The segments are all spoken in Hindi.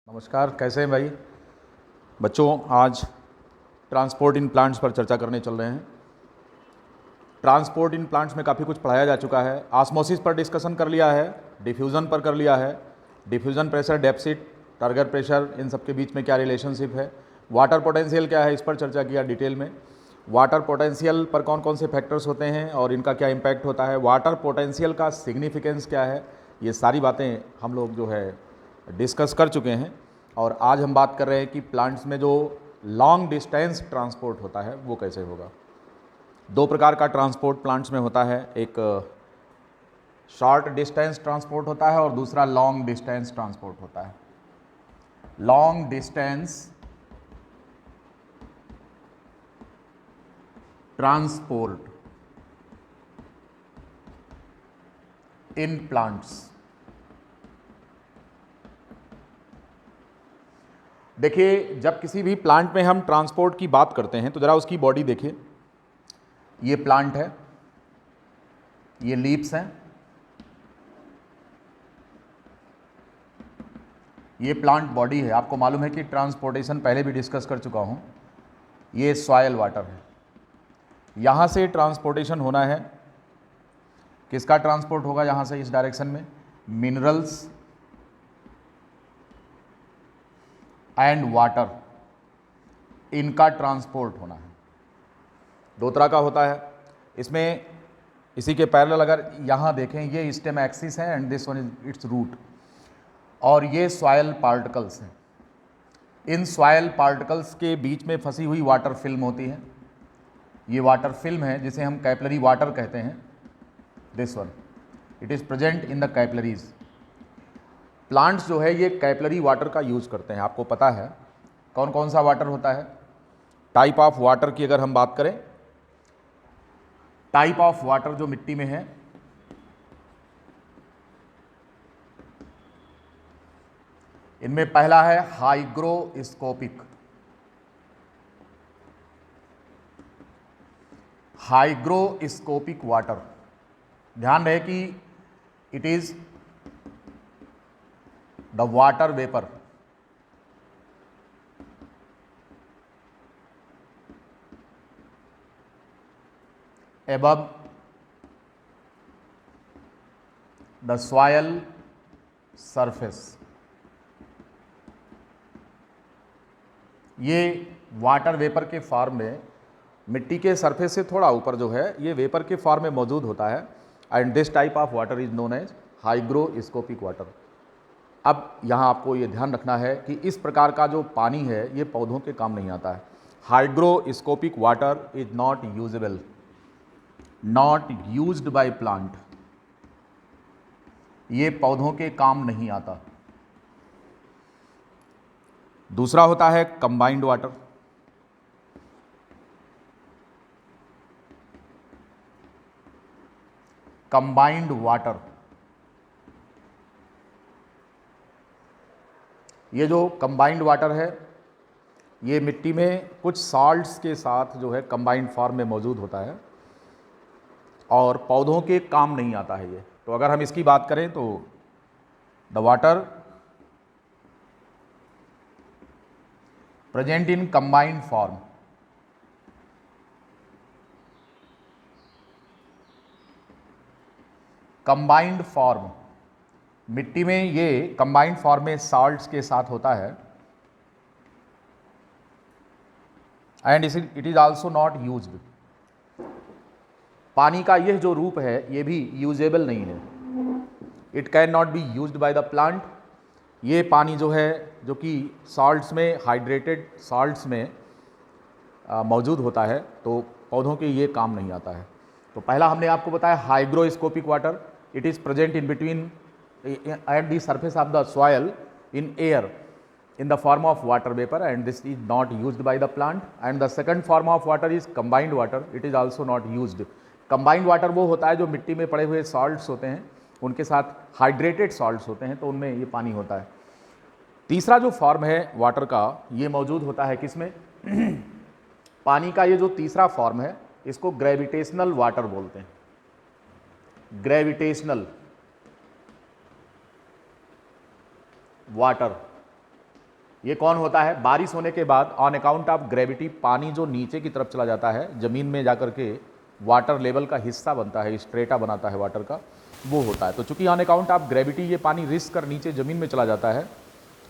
नमस्कार, कैसे हैं भाई बच्चों। आज ट्रांसपोर्ट इन प्लांट्स पर चर्चा करने चल रहे हैं। ट्रांसपोर्ट इन प्लांट्स में काफ़ी कुछ पढ़ाया जा चुका है। ऑस्मोसिस पर डिस्कशन कर लिया है, डिफ्यूज़न पर कर लिया है। Diffusion pressure, deficit, turgor pressure, इन सब के बीच में क्या रिलेशनशिप है। वाटर पोटेंशियल क्या है, इस पर चर्चा किया डिटेल में। वाटर पोटेंशियल पर कौन कौन से फैक्टर्स होते हैं और इनका क्या इम्पैक्ट होता है, वाटर पोटेंशियल का सिग्निफिकेंस क्या है, ये सारी बातें हम लोग जो है डिस्कस कर चुके हैं। और आज हम बात कर रहे हैं कि प्लांट्स में जो लॉन्ग डिस्टेंस ट्रांसपोर्ट होता है वो कैसे होगा। दो प्रकार का ट्रांसपोर्ट प्लांट्स में होता है, एक शॉर्ट डिस्टेंस ट्रांसपोर्ट होता है और दूसरा लॉन्ग डिस्टेंस ट्रांसपोर्ट होता है। Long distance transport in plants. देखिए, जब किसी भी प्लांट में हम ट्रांसपोर्ट की बात करते हैं तो ज़रा उसकी बॉडी देखिए। ये प्लांट है, ये लीव्स हैं, ये प्लांट बॉडी है। आपको मालूम है कि ट्रांसपोर्टेशन पहले भी डिस्कस कर चुका हूँ। ये सॉयल वाटर है, यहाँ से ट्रांसपोर्टेशन होना है। किसका ट्रांसपोर्ट होगा यहाँ से इस डायरेक्शन में? मिनरल्स एंड वाटर, इनका ट्रांसपोर्ट होना है। दो तरह का होता है इसमें। इसी के पैरेलल अगर यहाँ देखें, ये स्टेम एक्सिस है and this one is its root, और ये सॉयल पार्टिकल्स हैं। इन सॉयल पार्टिकल्स के बीच में फंसी हुई वाटर फिल्म होती है। ये वाटर फिल्म है जिसे हम कैपिलरी वाटर कहते हैं। This one, it is present in the capillaries. Plants जो है ये कैपिलरी वाटर का यूज़ करते हैं। आपको पता है कौन कौन सा वाटर होता है। टाइप ऑफ वाटर की अगर हम बात करें, टाइप ऑफ वाटर जो मिट्टी में है, इनमें पहला है हाइग्रोस्कोपिक। हाइग्रोस्कोपिक वाटर, ध्यान रहे कि it is the water vapour above the soil surface। ये वाटर वेपर के फॉर्म में मिट्टी के सरफेस से थोड़ा ऊपर जो है ये वेपर के फॉर्म में मौजूद होता है। And this type of water is known as hygroscopic water. अब यहाँ आपको ये ध्यान रखना है कि इस प्रकार का जो पानी है ये पौधों के काम नहीं आता है। Hygroscopic water is not usable, not used by plant. ये पौधों के काम नहीं आता। दूसरा होता है कंबाइंड वाटर। कंबाइंड वाटर, ये जो कंबाइंड वाटर है ये मिट्टी में कुछ साल्ट्स के साथ जो है कंबाइंड फॉर्म में मौजूद होता है और पौधों के काम नहीं आता है ये। तो अगर हम इसकी बात करें तो the water present in combined form, combined form, मिट्टी में ये कंबाइंड फॉर्म में साल्ट्स के साथ होता है and it is also not used. पानी का यह जो रूप है ये भी यूजेबल नहीं है। It can not be used by the plant. ये पानी जो है जो कि सॉल्ट्स में, हाइड्रेटेड सॉल्ट्स में मौजूद होता है, तो पौधों के ये काम नहीं आता है। तो पहला हमने आपको बताया hygroscopic water, it is present in between at the surface of the soil in air in the form of water vapor, and this is not used by the plant. And the second form of water is combined water, it is also not used. combined water वो होता है जो मिट्टी में पड़े हुए salts होते हैं उनके साथ हाइड्रेटेड salts होते हैं, तो उनमें ये पानी होता है। तीसरा जो फॉर्म है वाटर का ये मौजूद होता है किसमें? पानी का ये जो तीसरा फॉर्म है इसको ग्रेविटेशनल वाटर बोलते हैं। ग्रेविटेशनल वाटर, ये कौन होता है? बारिश होने के बाद ऑन अकाउंट ऑफ ग्रेविटी पानी जो नीचे की तरफ चला जाता है, ज़मीन में जाकर के वाटर लेवल का हिस्सा बनता है, स्ट्रेटा बनाता है वाटर का, वो होता है। तो चूंकि ऑन अकाउंट ऑफ ग्रेविटी ये पानी रिस्क कर नीचे ज़मीन में चला जाता है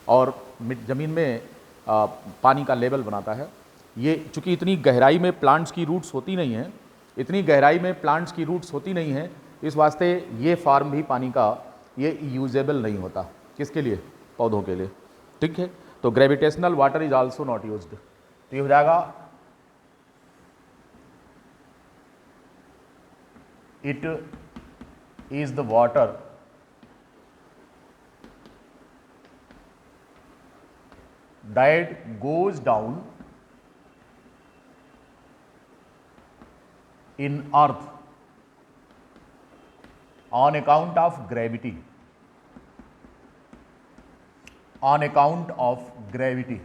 और ज़मीन में पानी का लेवल बनाता है। ये चूंकि इतनी गहराई में प्लांट्स की रूट्स होती नहीं हैं, इतनी गहराई में प्लांट्स की रूट्स होती नहीं हैं, इस वास्ते ये फार्म भी पानी का ये यूजेबल नहीं होता। किसके लिए? पौधों के लिए। ठीक है, तो gravitational water is also not used. तो ये हो जाएगा it is the water that goes down in earth on account of gravity, on account of gravity,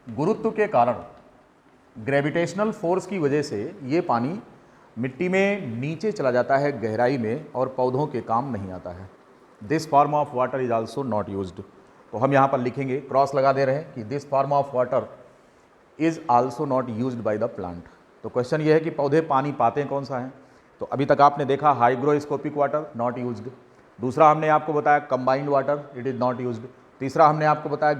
गुरुत्व के कारण, ग्रेविटेशनल फोर्स की वजह से ये पानी मिट्टी में नीचे चला जाता है गहराई में और पौधों के काम नहीं आता है। This form of water is also not used. तो हम यहाँ पर लिखेंगे, क्रॉस लगा दे रहे हैं कि this form of water is also not used by the plant. तो क्वेश्चन ये है कि पौधे पानी पाते हैं कौन सा है? तो अभी तक आपने देखा हाइग्रोस्कोपिक वाटर नॉट यूज्ड, दूसरा हमने आपको बताया combined water it is not used, तीसरा हमने आपको बताया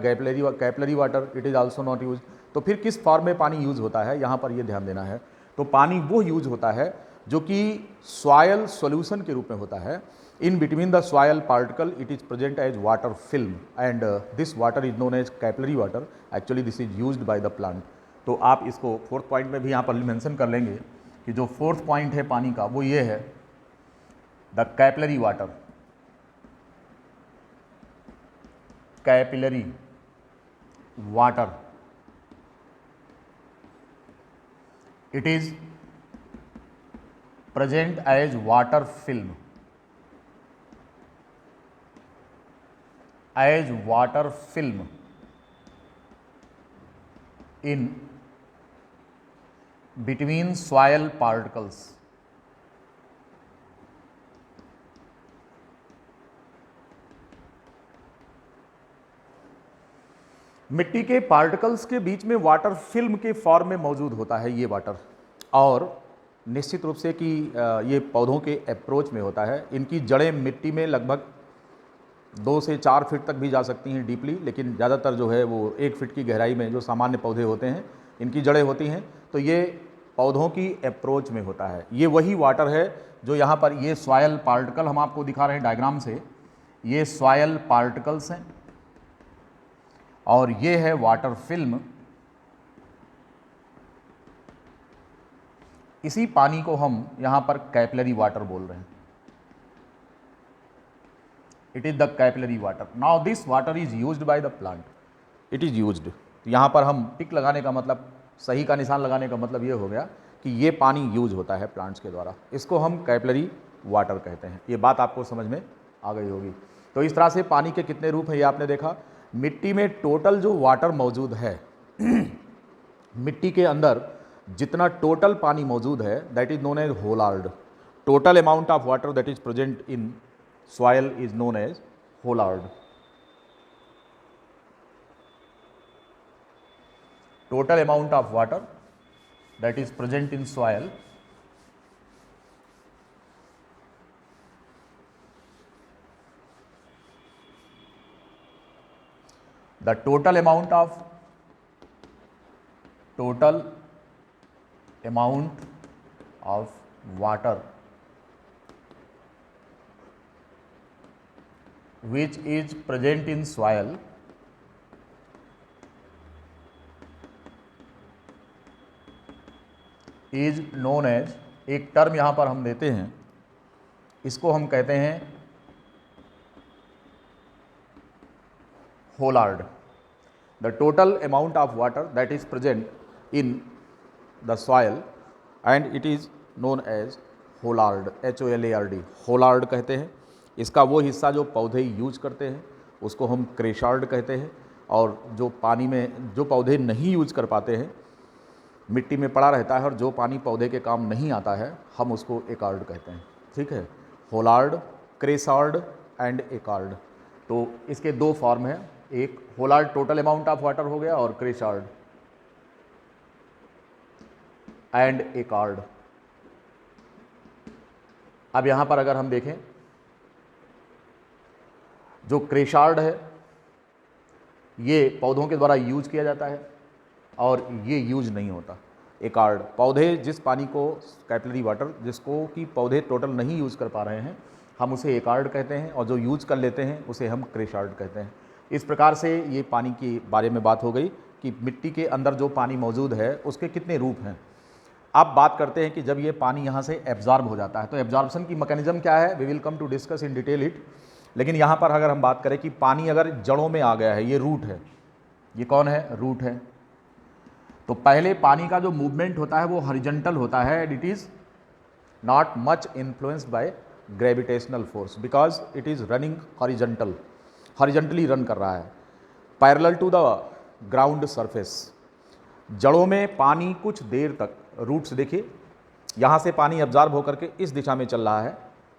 capillary water it is also not used. तो फिर किस फॉर्म में पानी यूज होता है, यहाँ पर ये ध्यान देना है। तो पानी वो यूज होता है जो कि सॉयल सॉल्यूशन के रूप में होता है। In between the soil particle it is present as water film and this water is known as capillary water. Actually this is used by the plant. तो आप इसको फोर्थ पॉइंट में भी यहाँ पर मेंशन कर लेंगे कि जो फोर्थ पॉइंट है पानी का वो ये है, the capillary water, capillary water it is present as water film, as water film in between soil particles। मिट्टी के पार्टिकल्स के बीच में वाटर फिल्म के फॉर्म में मौजूद होता है ये वाटर, और निश्चित रूप से कि ये पौधों के अप्रोच में होता है। इनकी जड़ें मिट्टी में लगभग 2 से 4 फीट तक भी जा सकती हैं डीपली, लेकिन ज़्यादातर जो है वो 1 फीट की गहराई में जो सामान्य पौधे होते हैं इनकी जड़ें होती हैं। तो ये पौधों की अप्रोच में होता है। ये वही वाटर है जो यहाँ पर ये सॉयल पार्टिकल हम आपको दिखा रहे हैं डायग्राम से, ये सॉयल पार्टिकल्स हैं और ये है वाटर फिल्म। इसी पानी को हम यहाँ पर कैपिलरी वाटर बोल रहे हैं। It is the capillary water. Now this water is used by the plant, it is used. यहाँ पर हम टिक लगाने का मतलब, सही का निशान लगाने का मतलब ये हो गया कि ये पानी यूज होता है प्लांट्स के द्वारा, इसको हम कैपिलरी वाटर कहते हैं। ये बात आपको समझ में आ गई होगी। तो इस तरह से पानी के कितने रूप हैं ये आपने देखा। मिट्टी में टोटल जो वाटर मौजूद है मिट्टी के अंदर जितना टोटल पानी मौजूद है that is known as holard. Total amount of water that is present in soil is known as hollard। Total amount of water that is present in soil the total amount of water which is present in soil is known as, एक टर्म यहाँ पर हम देते हैं, इसको हम कहते हैं holard. The total amount of water that is present in the soil and it is known as holard, HOLARD, holard कहते हैं। इसका वो हिस्सा जो पौधे यूज करते हैं उसको हम क्रेशार्ड कहते हैं, और जो पानी में जो पौधे नहीं यूज कर पाते हैं, मिट्टी में पड़ा रहता है और जो पानी पौधे के काम नहीं आता है, हम उसको एकार्ड कहते हैं। ठीक है, होलार्ड, क्रेसार्ड एंड एकार्ड। तो इसके 2 फॉर्म हैं, एक Hollard total amount of water हो गया और क्रेशार्ड एंड एकार्ड। अब यहां पर अगर हम देखें, जो क्रेशार्ड है ये पौधों के द्वारा यूज किया जाता है और ये यूज नहीं होता। एकार्ड, पौधे जिस पानी को, कैपिलरी वाटर जिसको कि पौधे टोटल नहीं यूज कर पा रहे हैं, हम उसे एकार्ड कहते हैं, और जो यूज कर लेते हैं उसे हम क्रेशार्ड कहते हैं। इस प्रकार से ये पानी के बारे में बात हो गई कि मिट्टी के अंदर जो पानी मौजूद है उसके कितने रूप हैं। अब बात करते हैं कि जब ये पानी यहाँ से एब्जॉर्ब हो जाता है तो एब्जॉर्प्शन की मैकेनिज्म क्या है, we will come to discuss in detail it. लेकिन यहाँ पर अगर हम बात करें कि पानी अगर जड़ों में आ गया है, ये रूट है, ये कौन है, रूट है, तो पहले पानी का जो मूवमेंट होता है वो हॉरिजॉन्टल होता है and it is not much influenced by gravitational force because it is running horizontally run कर रहा है parallel to the ground surface. जड़ों में पानी कुछ देर तक, रूट्स देखिए यहाँ से पानी एब्जॉर्ब होकर के इस दिशा में चल रहा है,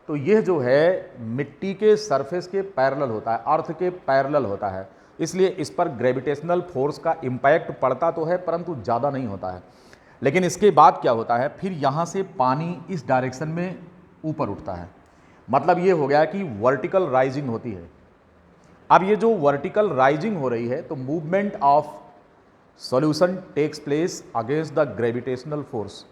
तो यह जो है मिट्टी के सरफेस के पैरेलल होता है, अर्थ के पैरेलल होता है, इसलिए इस पर ग्रेविटेशनल फोर्स का इम्पैक्ट पड़ता तो है परंतु ज़्यादा नहीं होता है। लेकिन इसके बाद क्या होता है, फिर यहाँ से पानी इस डायरेक्शन में ऊपर उठता है, मतलब ये हो गया कि वर्टिकल राइजिंग होती है। अब ये जो वर्टिकल राइजिंग हो रही है तो movement of solution takes place against the gravitational force,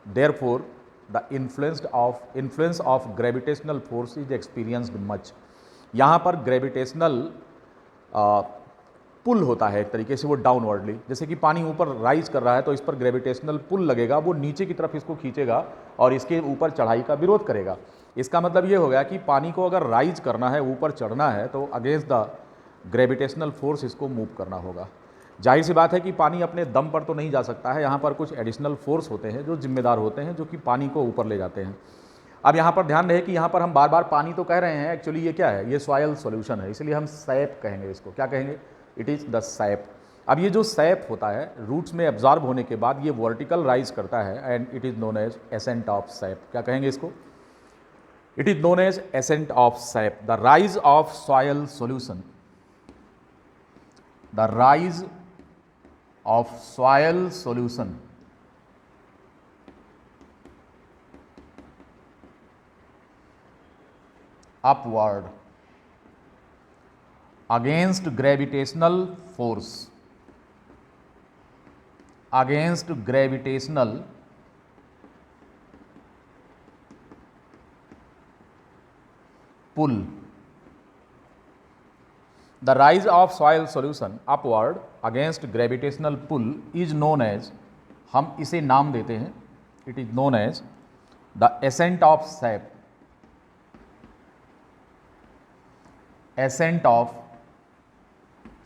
therefore the influence of gravitational force is experienced much. यहाँ पर ग्रेविटेशनल पुल होता है एक तरीके से, वो डाउनवर्डली, जैसे कि पानी ऊपर राइज कर रहा है तो इस पर ग्रेविटेशनल पुल लगेगा, वो नीचे की तरफ इसको खींचेगा और इसके ऊपर चढ़ाई का विरोध करेगा। इसका मतलब ये हो गया कि पानी को अगर राइज करना है, ऊपर चढ़ना है, तो अगेंस्ट द ग्रेविटेशनल फोर्स इसको मूव करना होगा। जाहिर सी बात है कि पानी अपने दम पर तो नहीं जा सकता है, यहाँ पर कुछ एडिशनल फोर्स होते हैं जो जिम्मेदार होते हैं, जो कि पानी को ऊपर ले जाते हैं। अब यहाँ पर ध्यान रहे कि यहाँ पर हम बार बार पानी तो कह रहे हैं, एक्चुअली ये क्या है, ये सॉयल सॉल्यूशन है, इसलिए हम सैप कहेंगे इसको। क्या कहेंगे, इट इज़ द सैप। अब ये जो सैप होता है रूट्स में एब्जॉर्ब होने के बाद ये वर्टिकल राइज करता है and it is known as ascent of sap. क्या कहेंगे इसको, it is known as ascent of sap. The rise of soil solution, the rise of soil solution upward against gravitational force, against gravitational pull. The rise of soil solution upward against gravitational pull is known as, हम इसे नाम देते हैं, it is known as the ascent of sap, ascent of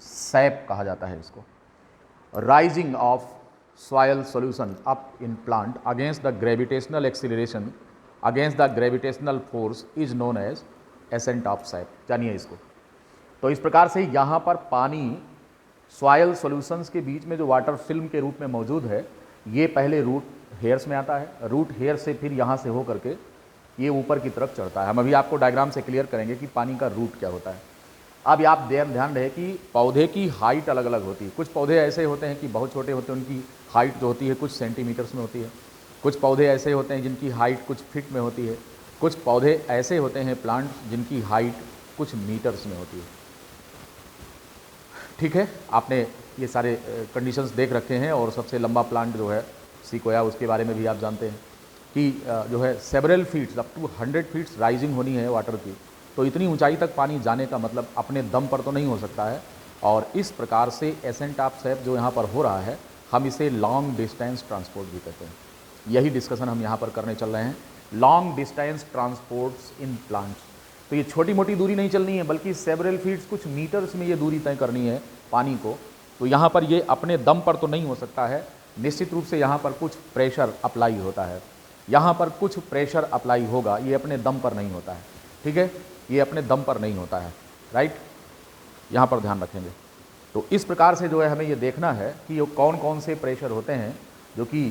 sap कहा जाता है इसको। Rising of soil solution up in plant against the gravitational acceleration, against the gravitational force is known as ascent of sap। जानिए इसको। तो इस प्रकार से यहाँ पर पानी सॉयल सॉल्यूशंस के बीच में जो वाटर फिल्म के रूप में मौजूद है, ये पहले रूट हेयर्स में आता है, रूट हेयर से फिर यहाँ से हो करके ये ऊपर की तरफ चढ़ता है। हम अभी आपको डायग्राम से क्लियर करेंगे कि पानी का रूट क्या होता है। अब आप ध्यान रहे कि पौधे की हाइट अलग अलग होती है। कुछ पौधे ऐसे होते हैं कि बहुत छोटे होते हैं, उनकी हाइट जो होती है कुछ सेंटीमीटर्स में होती है। कुछ पौधे ऐसे होते हैं जिनकी हाइट कुछ फीट में होती है। कुछ पौधे ऐसे होते हैं प्लांट जिनकी हाइट कुछ मीटर्स में होती है। ठीक है, आपने ये सारे कंडीशंस देख रखे हैं। और सबसे लंबा प्लांट जो है सिकोया, उसके बारे में भी आप जानते हैं कि जो है several feets, up to 100 feets rising होनी है वाटर की। तो इतनी ऊंचाई तक पानी जाने का मतलब अपने दम पर तो नहीं हो सकता है। और इस प्रकार से एसेंट ऑफ सैप जो यहाँ पर हो रहा है, हम इसे लॉन्ग डिस्टेंस ट्रांसपोर्ट भी कहते हैं। यही डिस्कशन हम यहाँ पर करने चल रहे हैं, long distance transports in plants. तो ये छोटी मोटी दूरी नहीं चलनी है, बल्कि सेवरल फीट्स, कुछ मीटर्स में ये दूरी तय करनी है पानी को। तो यहाँ पर ये अपने दम पर तो नहीं हो सकता है, निश्चित रूप से यहाँ पर कुछ प्रेशर अप्लाई होता है, यहाँ पर कुछ प्रेशर अप्लाई होगा, ये अपने दम पर नहीं होता है। ठीक है, ये अपने दम पर नहीं होता है, राइट, यहाँ पर ध्यान रखेंगे। तो इस प्रकार से जो है हमें ये देखना है कि ये कौन कौन से प्रेशर होते हैं जो कि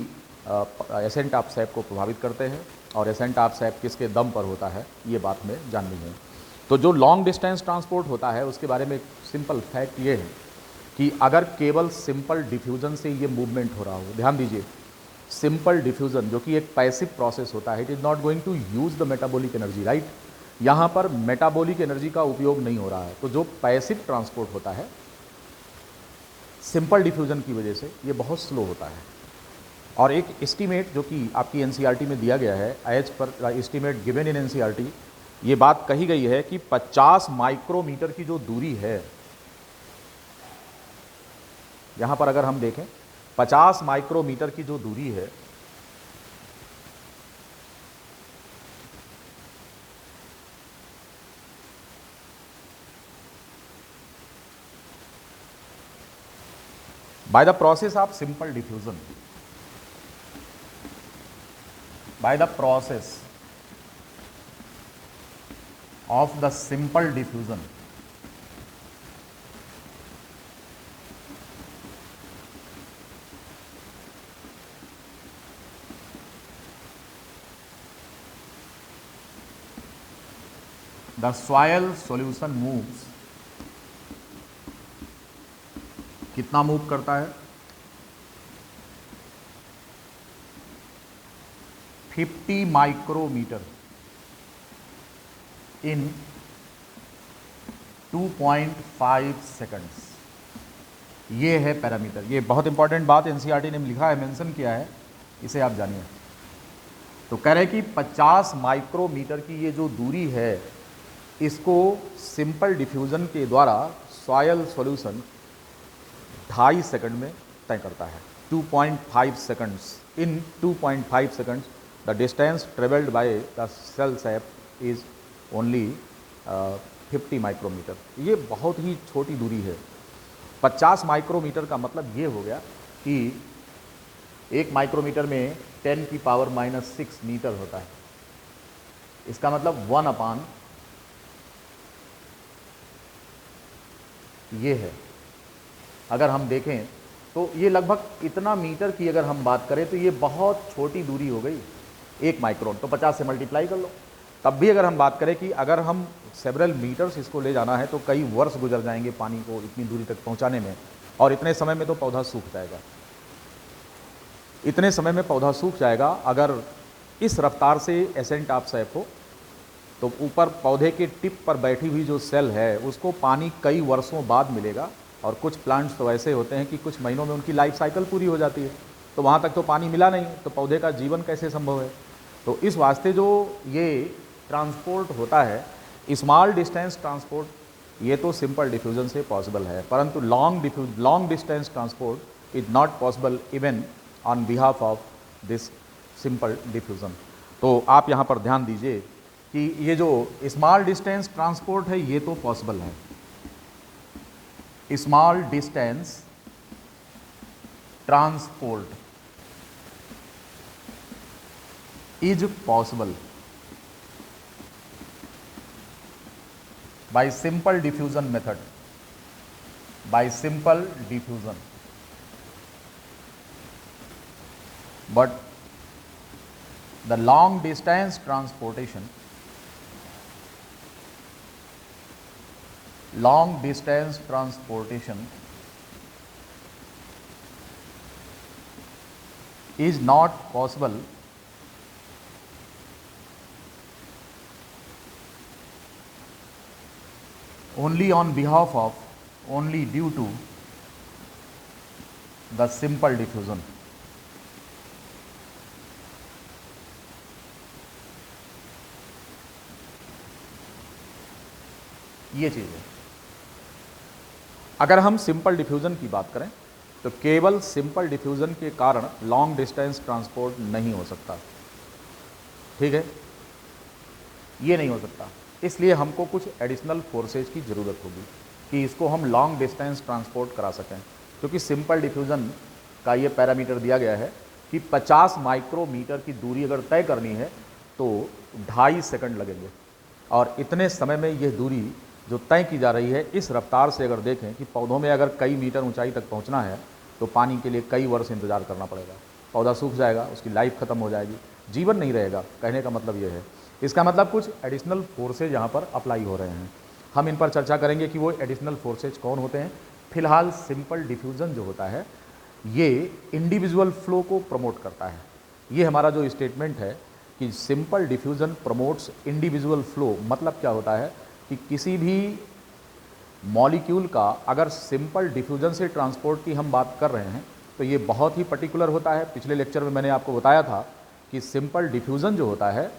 एसेंट ऑफ सैप को प्रभावित करते हैं और एसेंट ऑफ सैप किसके दम पर होता है, ये बात हमें जाननी है। तो जो लॉन्ग डिस्टेंस ट्रांसपोर्ट होता है उसके बारे में सिंपल फैक्ट ये है कि अगर केवल सिंपल डिफ्यूज़न से ये मूवमेंट हो रहा हो, ध्यान दीजिए, सिंपल डिफ्यूज़न जो कि एक पैसिव प्रोसेस होता है, it is not going to use the metabolic energy, right. यहाँ पर मेटाबॉलिक एनर्जी का उपयोग नहीं हो रहा है। तो जो पैसिव ट्रांसपोर्ट होता है सिंपल डिफ्यूज़न की वजह से ये बहुत स्लो होता है। और एक एस्टीमेट जो कि आपकी एनसीईआरटी में दिया गया है, as per estimate given in NCERT, ये बात कही गई है कि 50 माइक्रोमीटर की जो दूरी है, यहाँ पर अगर हम देखें 50 माइक्रोमीटर की जो दूरी है, by the process of simple diffusion, by the process of the simple diffusion, the soil solution moves, कितना मूव करता है, 50 माइक्रोमीटर इन 2.5 सेकंड्स। ये है पैरामीटर। ये बहुत इंपॉर्टेंट बात एनसीईआरटी ने लिखा है, मेंशन किया है, इसे आप जानिए। तो कह रहे हैं कि 50 माइक्रोमीटर की ये जो दूरी है, इसको सिंपल डिफ्यूज़न के द्वारा सॉयल सॉल्यूशन 2.5 सेकंड में तय करता है। 2.5 seconds, in 2.5 seconds the distance travelled by the cell sap is only 50 micrometre. ये बहुत ही छोटी दूरी है। 50 माइक्रोमीटर का मतलब ये हो गया कि 1 माइक्रोमीटर में 10 की पावर -6 मीटर होता है। इसका मतलब 1/, ये है। अगर हम देखें तो ये लगभग इतना मीटर की अगर हम बात करें तो ये बहुत छोटी दूरी हो गई, 1 माइक्रोन। तो 50 से मल्टीप्लाई कर लो। तब भी अगर हम बात करें कि अगर हम सेवरल मीटर्स इसको ले जाना है तो कई वर्ष गुजर जाएंगे पानी को इतनी दूरी तक पहुंचाने में, और इतने समय में तो पौधा सूख जाएगा। इतने समय में पौधा सूख जाएगा अगर इस रफ्तार से एसेंट ऑफ सैप हो। तो ऊपर पौधे के टिप पर बैठी हुई जो सेल है उसको पानी कई वर्षों बाद मिलेगा, और कुछ प्लांट्स तो ऐसे होते हैं कि कुछ महीनों में उनकी लाइफ साइकिल पूरी हो जाती है, तो वहाँ तक तो पानी मिला नहीं, तो पौधे का जीवन कैसे संभव है। तो इस वास्ते जो ये ट्रांसपोर्ट होता है, स्मॉल डिस्टेंस ट्रांसपोर्ट, ये तो सिंपल डिफ्यूज़न से पॉसिबल है, परंतु long distance transport is not possible even on behalf of this simple diffusion. तो आप यहाँ पर ध्यान दीजिए कि ये जो स्मॉल डिस्टेंस ट्रांसपोर्ट है ये तो पॉसिबल है। Small distance transport is possible by simple diffusion method, by simple diffusion, but the long distance transportation, is not possible only due to the simple diffusion. ये चीज़ है। अगर हम सिंपल डिफ्यूज़न की बात करें तो केवल सिंपल डिफ्यूज़न के कारण लॉन्ग डिस्टेंस ट्रांसपोर्ट नहीं हो सकता, ठीक है, ये नहीं हो सकता। इसलिए हमको कुछ एडिशनल फोर्सेज की ज़रूरत होगी कि इसको हम लॉन्ग डिस्टेंस ट्रांसपोर्ट करा सकें, क्योंकि सिंपल डिफ्यूज़न का ये पैरामीटर दिया गया है कि 50 माइक्रोमीटर की दूरी अगर तय करनी है तो 2.5 सेकंड लगेंगे, और इतने समय में यह दूरी जो तय की जा रही है, इस रफ्तार से अगर देखें कि पौधों में अगर कई मीटर ऊंचाई तक पहुंचना है तो पानी के लिए कई वर्ष इंतज़ार करना पड़ेगा, पौधा सूख जाएगा, उसकी लाइफ ख़त्म हो जाएगी, जीवन नहीं रहेगा। कहने का मतलब ये है इसका मतलब कुछ एडिशनल फोर्सेज यहाँ पर अप्लाई हो रहे हैं। हम इन पर चर्चा करेंगे कि वो एडिशनल फोर्सेज कौन होते हैं। फिलहाल सिंपल डिफ्यूज़न जो होता है ये इंडिविजुअल फ्लो को प्रमोट करता है। ये हमारा जो स्टेटमेंट है कि simple diffusion promotes individual flow, मतलब क्या होता है कि किसी भी मॉलिक्यूल का अगर सिंपल डिफ्यूज़न से ट्रांसपोर्ट की हम बात कर रहे हैं तो ये बहुत ही पर्टिकुलर होता है। पिछले लेक्चर में मैंने आपको बताया था कि सिंपल डिफ्यूज़न जो होता है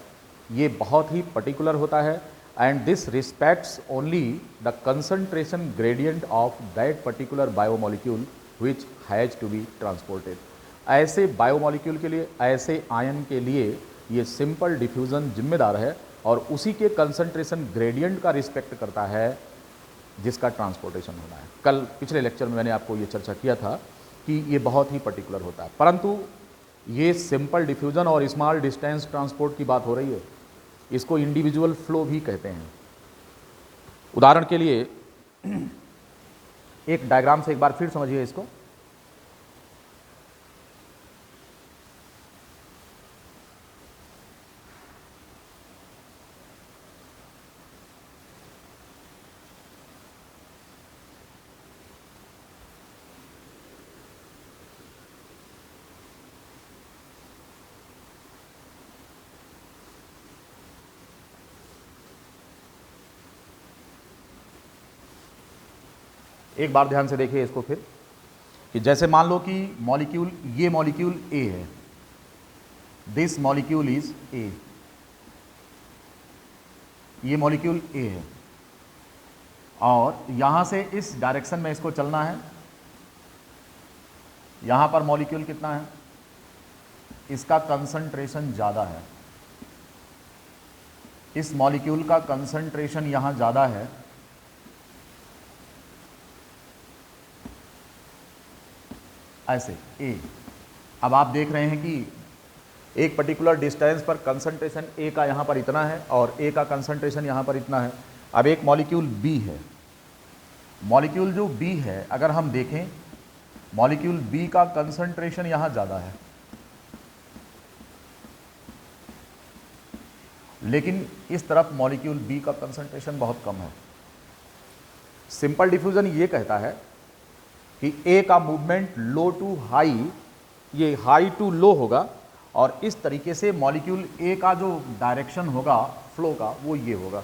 ये बहुत ही पर्टिकुलर होता है and this respects only the concentration gradient of that particular biomolecule which has to be transported. ऐसे बायोमोलिक्यूल के लिए, ऐसे आयन के लिए ये सिंपल डिफ्यूज़न जिम्मेदार है और उसी के कंसंट्रेशन ग्रेडियंट का रिस्पेक्ट करता है जिसका ट्रांसपोर्टेशन होना है। कल पिछले लेक्चर में मैंने आपको ये चर्चा किया था कि ये बहुत ही पर्टिकुलर होता है, परंतु ये सिंपल डिफ्यूज़न और स्मॉल डिस्टेंस ट्रांसपोर्ट की बात हो रही है, इसको इंडिविजुअल फ्लो भी कहते हैं। उदाहरण के लिए एक डायग्राम से एक बार फिर समझिए इसको। एक बार ध्यान से देखिए इसको फिर, कि जैसे मान लो कि मॉलिक्यूल, ये मॉलिक्यूल ए है, दिस मॉलिक्यूल इज ए, ये मॉलिक्यूल ए है और यहां से इस डायरेक्शन में इसको चलना है। यहां पर मॉलिक्यूल कितना है, इसका कंसंट्रेशन ज़्यादा है, इस मॉलिक्यूल का कंसंट्रेशन यहां ज़्यादा है, ऐसे ए। अब आप देख रहे हैं कि एक पर्टिकुलर डिस्टेंस पर कंसंट्रेशन ए का यहाँ पर इतना है और ए का कंसंट्रेशन यहाँ पर इतना है। अब एक मॉलिक्यूल बी है, मॉलिक्यूल जो बी है अगर हम देखें, मॉलिक्यूल बी का कंसंट्रेशन यहाँ ज़्यादा है, लेकिन इस तरफ मॉलिक्यूल बी का कंसंट्रेशन बहुत कम है। सिंपल डिफ्यूजन ये कहता है कि ए का मूवमेंट लो टू हाई, ये हाई टू लो होगा और इस तरीके से मॉलिक्यूल ए का जो डायरेक्शन होगा फ्लो का वो ये होगा,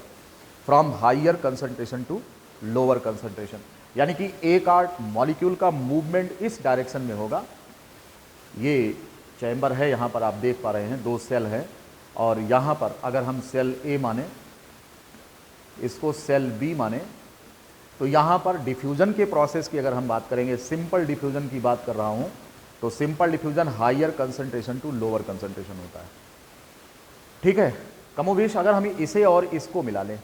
from higher concentration to lower concentration. यानी कि ए का मॉलिक्यूल का मूवमेंट इस डायरेक्शन में होगा। ये चैम्बर है, यहाँ पर आप देख पा रहे हैं 2 सेल हैं और यहाँ पर अगर हम सेल ए माने, इसको सेल बी माने, तो यहाँ पर डिफ्यूज़न के प्रोसेस की अगर हम बात करेंगे, सिंपल डिफ्यूज़न की बात कर रहा हूँ, तो simple diffusion higher concentration to lower concentration होता है। ठीक है, कमोबेश अगर हम इसे और इसको मिला लें,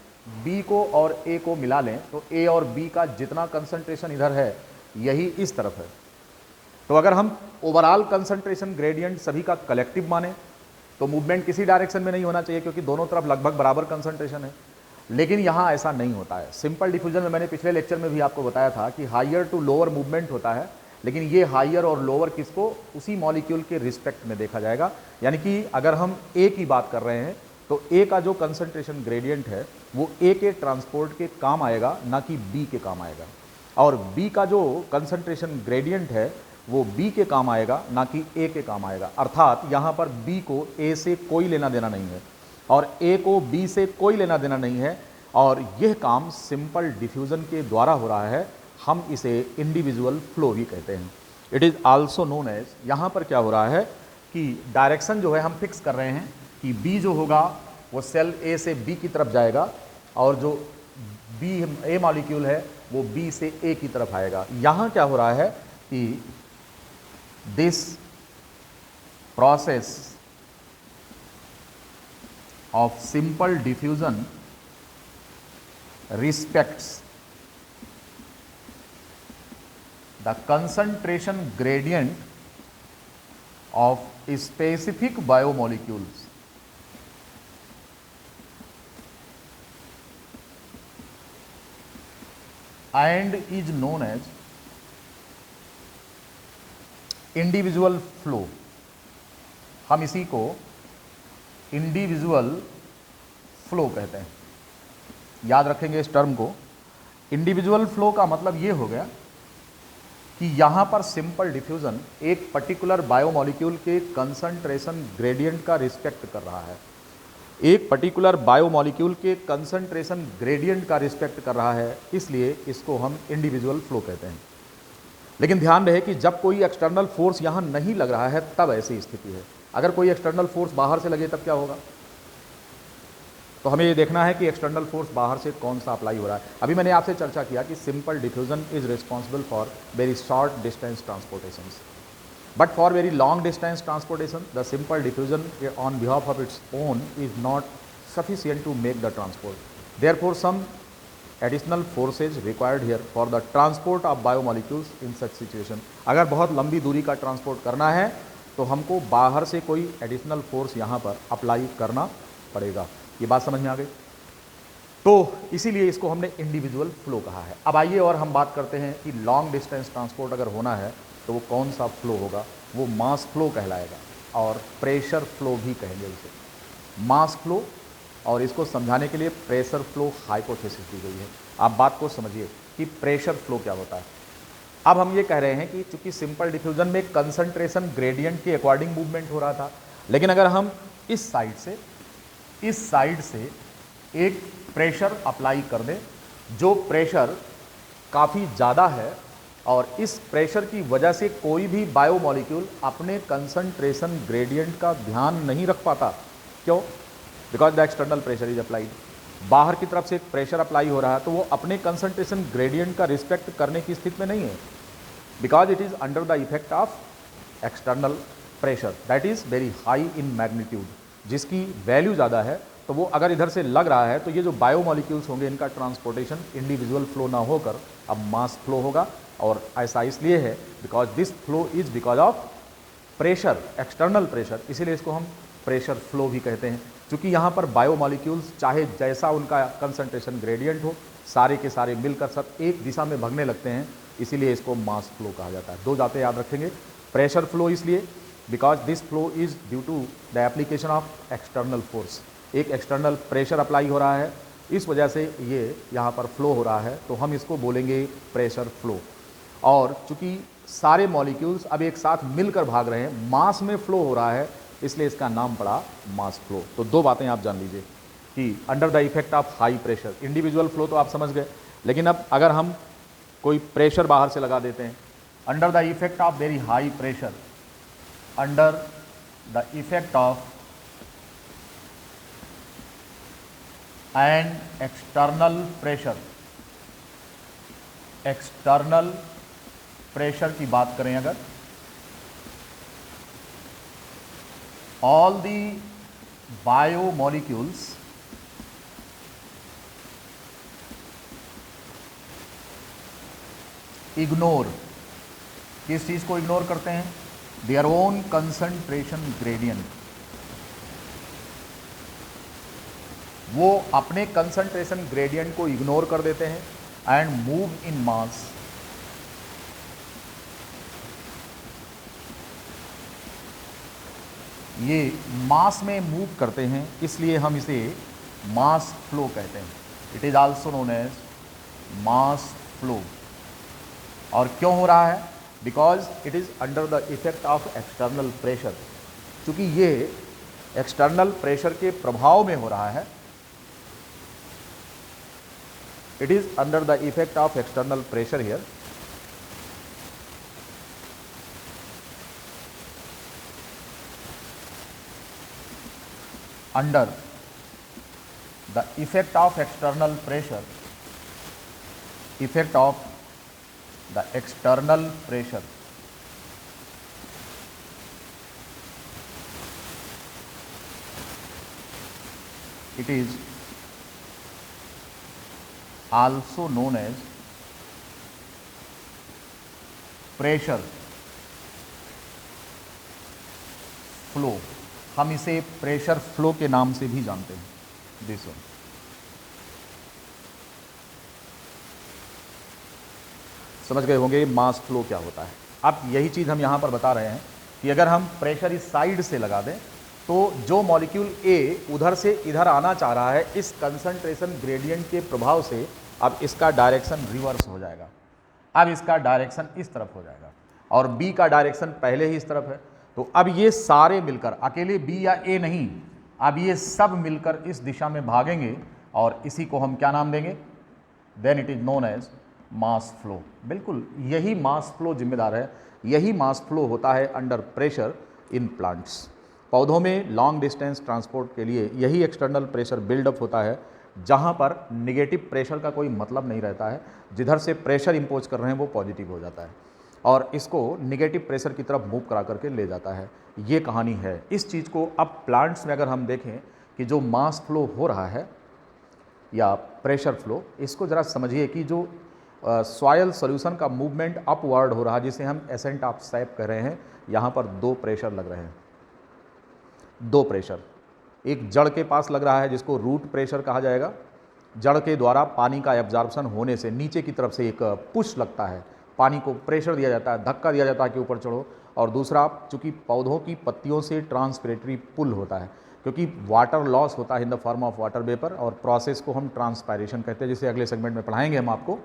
बी को और ए को मिला लें, तो ए और बी का जितना कंसंट्रेशन इधर है यही इस तरफ है। तो अगर हम ओवरऑल कंसंट्रेशन ग्रेडियंट सभी का कलेक्टिव माने तो मूवमेंट किसी डायरेक्शन में नहीं होना चाहिए क्योंकि दोनों तरफ लगभग बराबर कंसंट्रेशन है, लेकिन यहाँ ऐसा नहीं होता है। सिंपल डिफ्यूजन में मैंने पिछले लेक्चर में भी आपको बताया था कि हाइयर टू लोअर मूवमेंट होता है, लेकिन ये हाइयर और लोअर किसको, उसी मॉलिक्यूल के रिस्पेक्ट में देखा जाएगा। यानी कि अगर हम ए की बात कर रहे हैं तो ए का जो कंसंट्रेशन ग्रेडियंट है वो ए के ट्रांसपोर्ट के काम आएगा, ना कि बी के काम आएगा, और बी का जो कंसंट्रेशन ग्रेडियंट है वो बी के काम आएगा, ना कि ए के काम आएगा। अर्थात यहाँ पर बी को ए से कोई लेना देना नहीं है और ए को बी से कोई लेना देना नहीं है, और यह काम सिंपल डिफ्यूज़न के द्वारा हो रहा है। हम इसे इंडिविजुअल फ्लो भी कहते हैं। It is also known as, यहाँ पर क्या हो रहा है कि डायरेक्शन जो है हम फिक्स कर रहे हैं कि बी जो होगा वो सेल ए से बी की तरफ जाएगा और जो बी ए मॉलिक्यूल है वो बी से ए की तरफ आएगा। यहाँ क्या हो रहा है कि this process of simple diffusion respects the concentration gradient of specific biomolecules and is known as individual flow। हम इसी को इंडिविजुअल फ्लो कहते हैं। याद रखेंगे इस टर्म को। इंडिविजुअल फ्लो का मतलब ये हो गया कि यहां पर सिंपल डिफ्यूजन एक पर्टिकुलर बायोमॉलिक्यूल के कंसंट्रेशन ग्रेडियंट का रिस्पेक्ट कर रहा है, एक पर्टिकुलर बायोमॉलिक्यूल के कंसंट्रेशन ग्रेडियंट का रिस्पेक्ट कर रहा है, इसलिए इसको हम इंडिविजुअल फ्लो कहते हैं। लेकिन ध्यान रहे कि जब कोई एक्सटर्नल फोर्स यहां नहीं लग रहा है तब ऐसी स्थिति है। अगर कोई एक्सटर्नल फोर्स बाहर से लगे तब क्या होगा? तो हमें ये देखना है कि एक्सटर्नल फोर्स बाहर से कौन सा अप्लाई हो रहा है। अभी मैंने आपसे चर्चा किया कि simple diffusion is responsible for very short distance transportation, but for very long distance transportation the simple diffusion on behalf of its own is not sufficient to make the transport. Therefore, some additional forces required here for the transport of biomolecules in such situation. अगर बहुत लंबी दूरी का ट्रांसपोर्ट करना है तो हमको बाहर से कोई एडिशनल फोर्स यहाँ पर अप्लाई करना पड़ेगा। ये बात समझ में आ गई? तो इसीलिए इसको हमने इंडिविजुअल फ्लो कहा है। अब आइए और हम बात करते हैं कि लॉन्ग डिस्टेंस ट्रांसपोर्ट अगर होना है तो वो कौन सा फ्लो होगा। वो मास फ्लो कहलाएगा और प्रेशर फ्लो भी कहेंगे उसे। मास फ्लो, और इसको समझाने के लिए प्रेशर फ्लो हाइपोथेसिस दी गई है। आप बात को समझिए कि प्रेशर फ्लो क्या होता है। अब हम ये कह रहे हैं कि चूंकि सिंपल डिफ्यूजन में कंसंट्रेशन ग्रेडियंट के अकॉर्डिंग मूवमेंट हो रहा था, लेकिन अगर हम इस साइड से एक प्रेशर अप्लाई कर दें, जो प्रेशर काफ़ी ज़्यादा है, और इस प्रेशर की वजह से कोई भी बायोमॉलिक्यूल अपने कंसंट्रेशन ग्रेडियंट का ध्यान नहीं रख पाता। क्यों? Because the external pressure is applied. बाहर की तरफ से एक प्रेशर अप्लाई हो रहा है तो वो अपने कंसंट्रेशन ग्रेडियंट का रिस्पेक्ट करने की स्थिति में नहीं है, because it is under the effect of external pressure that is very high in magnitude, जिसकी वैल्यू ज़्यादा है। तो वो अगर इधर से लग रहा है तो ये जो बायोमॉलिक्यूल्स होंगे इनका ट्रांसपोर्टेशन इंडिविजुअल फ्लो ना होकर अब मास फ्लो होगा। और ऐसा इसलिए है because this flow is because of pressure, external pressure, इसीलिए इसको हम प्रेशर फ्लो भी कहते हैं। क्योंकि यहाँ पर बायोमॉलिक्यूल्स चाहे जैसा उनका कंसंट्रेशन ग्रेडियंट हो, सारे के सारे मिलकर सब एक दिशा में भगने लगते हैं, इसीलिए इसको मास फ्लो कहा जाता है। दो बातें याद रखेंगे। प्रेशर फ्लो इसलिए because this flow is due to the application of external force. एक एक्सटर्नल प्रेशर अप्लाई हो रहा है, इस वजह से ये यहाँ पर फ्लो हो रहा है, तो हम इसको बोलेंगे प्रेशर फ्लो। और चूँकि सारे मॉलिक्यूल्स अब एक साथ मिलकर भाग रहे हैं, मास में फ्लो हो रहा है, इसलिए इसका नाम पड़ा मास फ्लो। तो दो बातें आप जान लीजिए कि under the effect of high pressure, individual flow तो आप समझ गए, लेकिन अब अगर हम कोई प्रेशर बाहर से लगा देते हैं, under the effect of very high pressure, under the effect of and external pressure, external pressure की बात करें अगर, all the biomolecules इग्नोर, किस चीज को इग्नोर करते हैं? Their own concentration gradient. वो अपने कंसंट्रेशन ग्रेडियंट को इग्नोर कर देते हैं एंड मूव इन मास, ये मास में मूव करते हैं, इसलिए हम इसे मास फ्लो कहते हैं। It is also known as mass flow. और क्यों हो रहा है? Because it is under the effect of external pressure. क्योंकि ये एक्सटर्नल प्रेशर के प्रभाव में हो रहा है, it is under the effect of external pressure here. Under the effect of external pressure, effect of the external pressure, it is also known as pressure flow। हम इसे प्रेशर फ्लो के नाम से भी जानते हैं। This one. समझ गए होंगे मास फ्लो क्या होता है। अब यही चीज़ हम यहाँ पर बता रहे हैं कि अगर हम प्रेशर इस साइड से लगा दें तो जो मॉलिक्यूल ए उधर से इधर आना चाह रहा है, इस कंसंट्रेशन ग्रेडियंट के प्रभाव से अब इसका डायरेक्शन रिवर्स हो जाएगा। अब इसका डायरेक्शन इस तरफ हो जाएगा और बी का डायरेक्शन पहले ही इस तरफ है। तो अब ये सारे मिलकर, अकेले बी या ए नहीं, अब ये सब मिलकर इस दिशा में भागेंगे और इसी को हम क्या नाम देंगे? Then it is known as mass flow. बिल्कुल यही मास फ्लो जिम्मेदार है, यही मास फ्लो होता है अंडर प्रेशर इन प्लांट्स। पौधों में लॉन्ग डिस्टेंस ट्रांसपोर्ट के लिए यही एक्सटर्नल प्रेशर बिल्डअप होता है, जहाँ पर निगेटिव प्रेशर का कोई मतलब नहीं रहता है। जिधर से प्रेशर इंपोज कर रहे हैं वो पॉजिटिव हो जाता है और इसको निगेटिव प्रेशर की तरफ मूव करा करके ले जाता है। ये कहानी है। इस चीज़ को अब प्लांट्स में अगर हम देखें कि जो मास फ्लो हो रहा है या प्रेशर फ्लो, इसको ज़रा समझिए कि जो सॉयल सॉल्यूशन का मूवमेंट अपवर्ड हो रहा है, जिसे हम एसेंट ऑफ सैप कह रहे हैं, यहाँ पर दो प्रेशर लग रहे हैं। दो प्रेशर, एक जड़ के पास लग रहा है जिसको रूट प्रेशर कहा जाएगा। जड़ के द्वारा पानी का एब्जॉर्प्शन होने से नीचे की तरफ से एक पुश लगता है, पानी को प्रेशर दिया जाता है, धक्का दिया जाता है कि ऊपर चढ़ो। और दूसरा, चूँकि पौधों की पत्तियों से ट्रांसपिरेटरी पुल होता है, क्योंकि वाटर लॉस होता है in the form of water vapour, और प्रोसेस को हम ट्रांसपायरेशन कहते हैं, जिसे अगले सेगमेंट में पढ़ाएंगे हम आपको।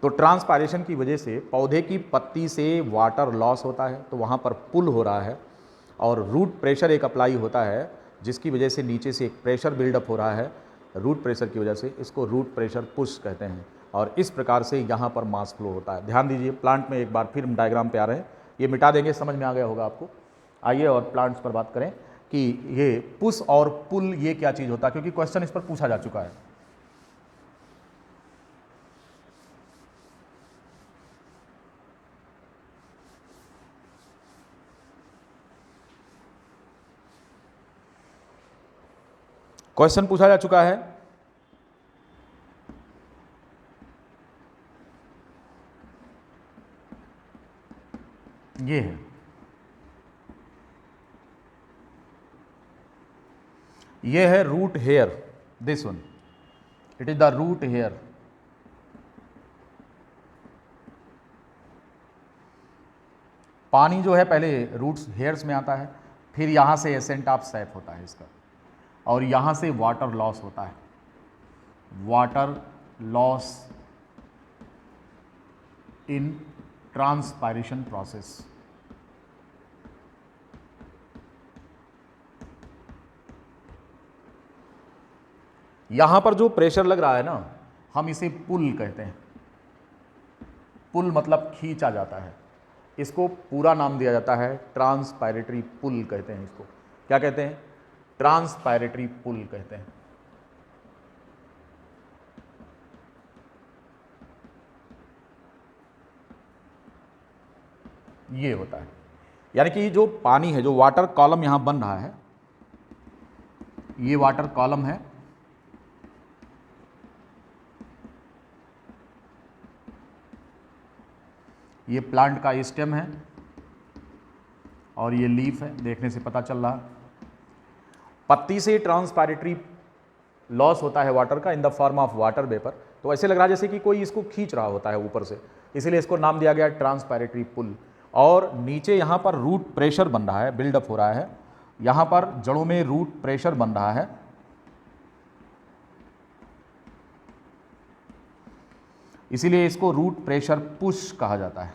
तो ट्रांसपायरेशन की वजह से पौधे की पत्ती से वाटर लॉस होता है, तो वहाँ पर पुल हो रहा है, और रूट प्रेशर एक अप्लाई होता है जिसकी वजह से नीचे से एक प्रेशर बिल्डअप हो रहा है रूट प्रेशर की वजह से। इसको रूट प्रेशर पुश कहते हैं और इस प्रकार से यहाँ पर मास फ्लो होता है। ध्यान दीजिए, प्लांट में एक बार फिर हम डायग्राम पे आ रहे हैं, ये मिटा देंगे, समझ में आ गया होगा आपको। आइए और प्लांट्स पर बात करें कि ये पुश और पुल ये क्या चीज़ होता है, क्योंकि क्वेश्चन इस पर पूछा जा चुका है। क्वेश्चन पूछा जा चुका है। ये है, ये है root hair, this one, it is the root hair. पानी जो है पहले रूट्स हेयर्स में आता है, फिर यहाँ से एसेंट ऑफ सैप होता है इसका, और यहाँ से वाटर लॉस होता है, water loss in transpiration process. यहाँ पर जो प्रेशर लग रहा है ना, हम इसे पुल कहते हैं। पुल मतलब खींचा जाता है, इसको पूरा नाम दिया जाता है ट्रांसपायरेटरी पुल कहते हैं। इसको क्या कहते हैं? ट्रांसपायरेटरी पुल कहते हैं। ये होता है, यानी कि जो पानी है, जो वाटर कॉलम यहां बन रहा है, ये वाटर कॉलम है, ये प्लांट का स्टेम है और ये लीफ है, देखने से पता चल रहा। पत्ती से ट्रांसपायरेटरी लॉस होता है वाटर का in the form of water vapour. तो ऐसे लग रहा है जैसे कि कोई इसको खींच रहा होता है ऊपर से, इसीलिए इसको नाम दिया गया ट्रांसपायरेटरी पुल। और नीचे यहाँ पर रूट प्रेशर बन रहा है, बिल्डअप हो रहा है, यहाँ पर जड़ों में रूट प्रेशर बन रहा है, इसीलिए इसको रूट प्रेशर पुश कहा जाता है।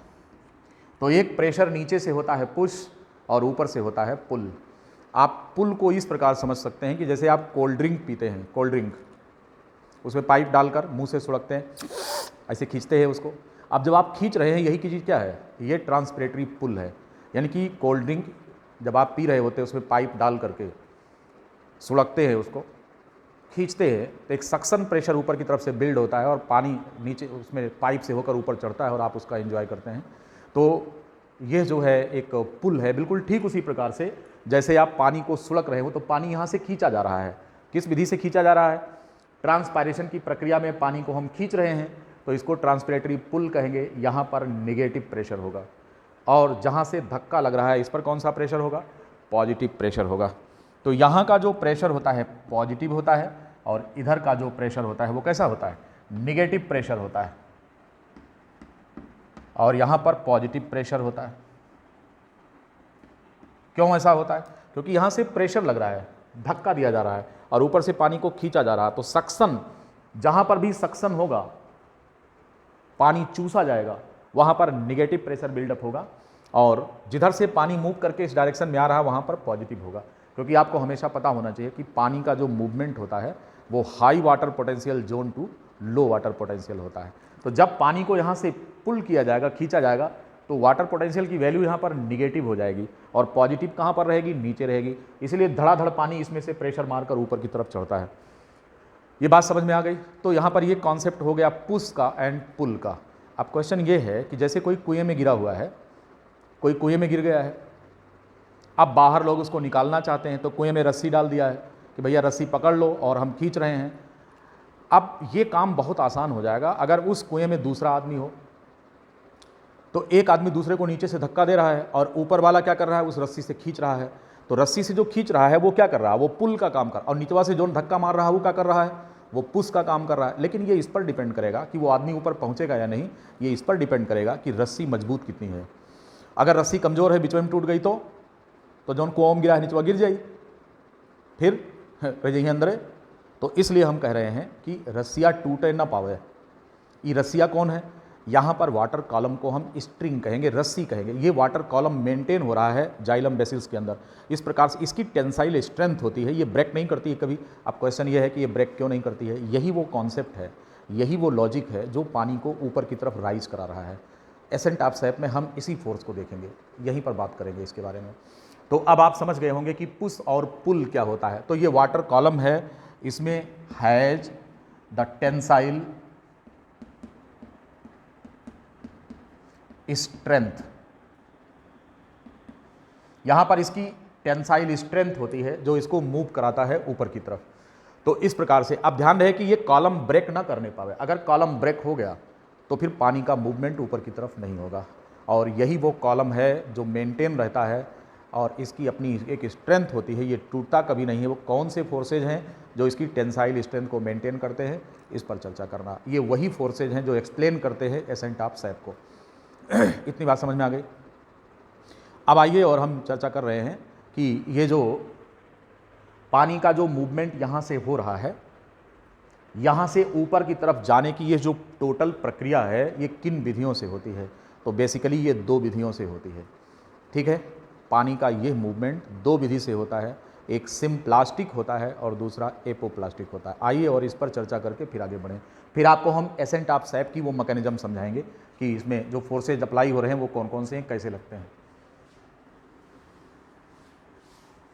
तो एक प्रेशर नीचे से होता है पुश और ऊपर से होता है पुल। आप पुल को इस प्रकार समझ सकते हैं कि जैसे आप कोल्ड ड्रिंक पीते हैं, कोल्ड ड्रिंक, उसमें पाइप डालकर मुंह से सुड़कते हैं, ऐसे खींचते हैं उसको। अब जब आप खींच रहे हैं, यही की चीज़ क्या है? ये ट्रांसपायरेटरी पुल है। यानी कि कोल्ड ड्रिंक जब आप पी रहे होते हैं, उसमें पाइप डाल करके सुड़कते हैं, उसको खींचते हैं, तो एक सक्शन प्रेशर ऊपर की तरफ से बिल्ड होता है और पानी नीचे उसमें पाइप से होकर ऊपर चढ़ता है और आप उसका एंजॉय करते हैं। तो ये जो है एक पुल है, बिल्कुल ठीक उसी प्रकार से जैसे आप पानी को सुड़क रहे हो, तो पानी यहाँ से खींचा जा रहा है। किस विधि से खींचा जा रहा है? ट्रांसपायरेशन की प्रक्रिया में पानी को हम खींच रहे हैं, तो इसको ट्रांसपायरेटरी पुल कहेंगे। यहाँ पर निगेटिव प्रेशर होगा और जहाँ से धक्का लग रहा है, इस पर कौन सा प्रेशर होगा? पॉजिटिव प्रेशर होगा। तो यहाँ का जो प्रेशर होता है पॉजिटिव होता है और इधर का जो प्रेशर होता है वो कैसा होता है? निगेटिव प्रेशर होता है। और यहाँ पर पॉजिटिव प्रेशर होता है। क्यों ऐसा होता है? क्योंकि यहाँ से प्रेशर लग रहा है, धक्का दिया जा रहा है और ऊपर से पानी को खींचा जा रहा है। तो सक्शन, जहाँ पर भी सक्शन होगा, पानी चूसा जाएगा, वहाँ पर निगेटिव प्रेशर बिल्डअप होगा और जिधर से पानी मूव करके इस डायरेक्शन में आ रहा है वहाँ पर पॉजिटिव होगा। क्योंकि आपको हमेशा पता होना चाहिए कि पानी का जो मूवमेंट होता है वो high water potential zone to low water potential होता है। तो जब पानी को यहाँ से पुल किया जाएगा, खींचा जाएगा, तो वाटर पोटेंशियल की वैल्यू यहाँ पर निगेटिव हो जाएगी और पॉजिटिव कहाँ पर रहेगी? नीचे रहेगी। इसलिए धड़ाधड़ पानी इसमें से प्रेशर मारकर ऊपर की तरफ चढ़ता है। ये बात समझ में आ गई? तो यहाँ पर ये कॉन्सेप्ट हो गया पुश का एंड पुल का। अब क्वेश्चन ये है कि जैसे कोई कुएं में गिरा हुआ है, कोई कुएं में गिर गया है, अब बाहर लोग उसको निकालना चाहते हैं तो कुएं में रस्सी डाल दिया है कि भैया रस्सी पकड़ लो और हम खींच रहे हैं। अब ये काम बहुत आसान हो जाएगा अगर उस कुएं में दूसरा आदमी हो। तो एक आदमी दूसरे को नीचे से धक्का दे रहा है और ऊपर वाला क्या कर रहा है? उस रस्सी से खींच रहा है। तो रस्सी से जो खींच रहा है वो क्या कर रहा है? वो पुल का काम कर, और नीचवा से जो धक्का मार रहा है वो क्या कर रहा है? वो पुश का काम कर रहा है। लेकिन ये इस पर डिपेंड करेगा कि वो आदमी ऊपर पहुंचेगा या नहीं। ये इस पर डिपेंड करेगा कि रस्सी मजबूत कितनी है। अगर रस्सी कमजोर है, बीच में टूट गई तो जौन कुआं में गिरा है नीचवा गिर जाई, फिर रह जाइए अंदर। तो इसलिए हम कह रहे हैं कि रस्सिया टूटे ना पावे। ये रस्सिया कौन है? यहाँ पर वाटर कॉलम को हम स्ट्रिंग कहेंगे, रस्सी कहेंगे। ये वाटर कॉलम मेंटेन हो रहा है जाइलम बेसिल्स के अंदर। इस प्रकार से इसकी टेंसाइल स्ट्रेंथ होती है, ये ब्रेक नहीं करती है कभी। अब क्वेश्चन ये है कि ये ब्रेक क्यों नहीं करती है? यही वो कॉन्सेप्ट है, यही वो लॉजिक है जो पानी को ऊपर की तरफ राइज करा रहा है। एसेंट ऑफ सैप में हम इसी फोर्स को देखेंगे, यहीं पर बात करेंगे इसके बारे में। तो अब आप समझ गए होंगे कि पुश और पुल क्या होता है। तो ये वाटर कॉलम है, इसमें हैज द टेंसाइल स्ट्रेंथ। यहां पर इसकी टेंसाइल स्ट्रेंथ होती है जो इसको मूव कराता है ऊपर की तरफ। तो इस प्रकार से अब ध्यान रहे कि ये कॉलम ब्रेक ना करने पावे। अगर कॉलम ब्रेक हो गया तो फिर पानी का मूवमेंट ऊपर की तरफ नहीं होगा। और यही वो कॉलम है जो मेंटेन रहता है और इसकी अपनी एक स्ट्रेंथ होती है, ये टूटता कभी नहीं है। वो कौन से फोर्सेज हैं जो इसकी टेंसाइल स्ट्रेंथ को मेंटेन करते हैं, इस पर चर्चा करना। ये वही फोर्सेज हैं जो एक्सप्लेन करते हैं एसेंट ऑफ सैप को। इतनी बात समझ में आ गई? अब आइए और हम चर्चा कर रहे हैं कि ये जो पानी का जो मूवमेंट यहाँ से हो रहा है, यहाँ से ऊपर की तरफ जाने की ये जो टोटल प्रक्रिया है, ये किन विधियों से होती है? तो बेसिकली ये दो विधियों से होती है। ठीक है, पानी का ये मूवमेंट दो विधि से होता है, एक सिम्प्लास्टिक होता है और दूसरा एपोप्लास्टिक होता है। आइए और इस पर चर्चा करके फिर आगे बढ़ें। फिर आपको हम एसेंट ऑफ सैप की वो मैकेनिज्म समझाएंगे कि इसमें जो फोर्सेज अप्लाई हो रहे हैं वो कौन कौन से हैं, कैसे लगते हैं।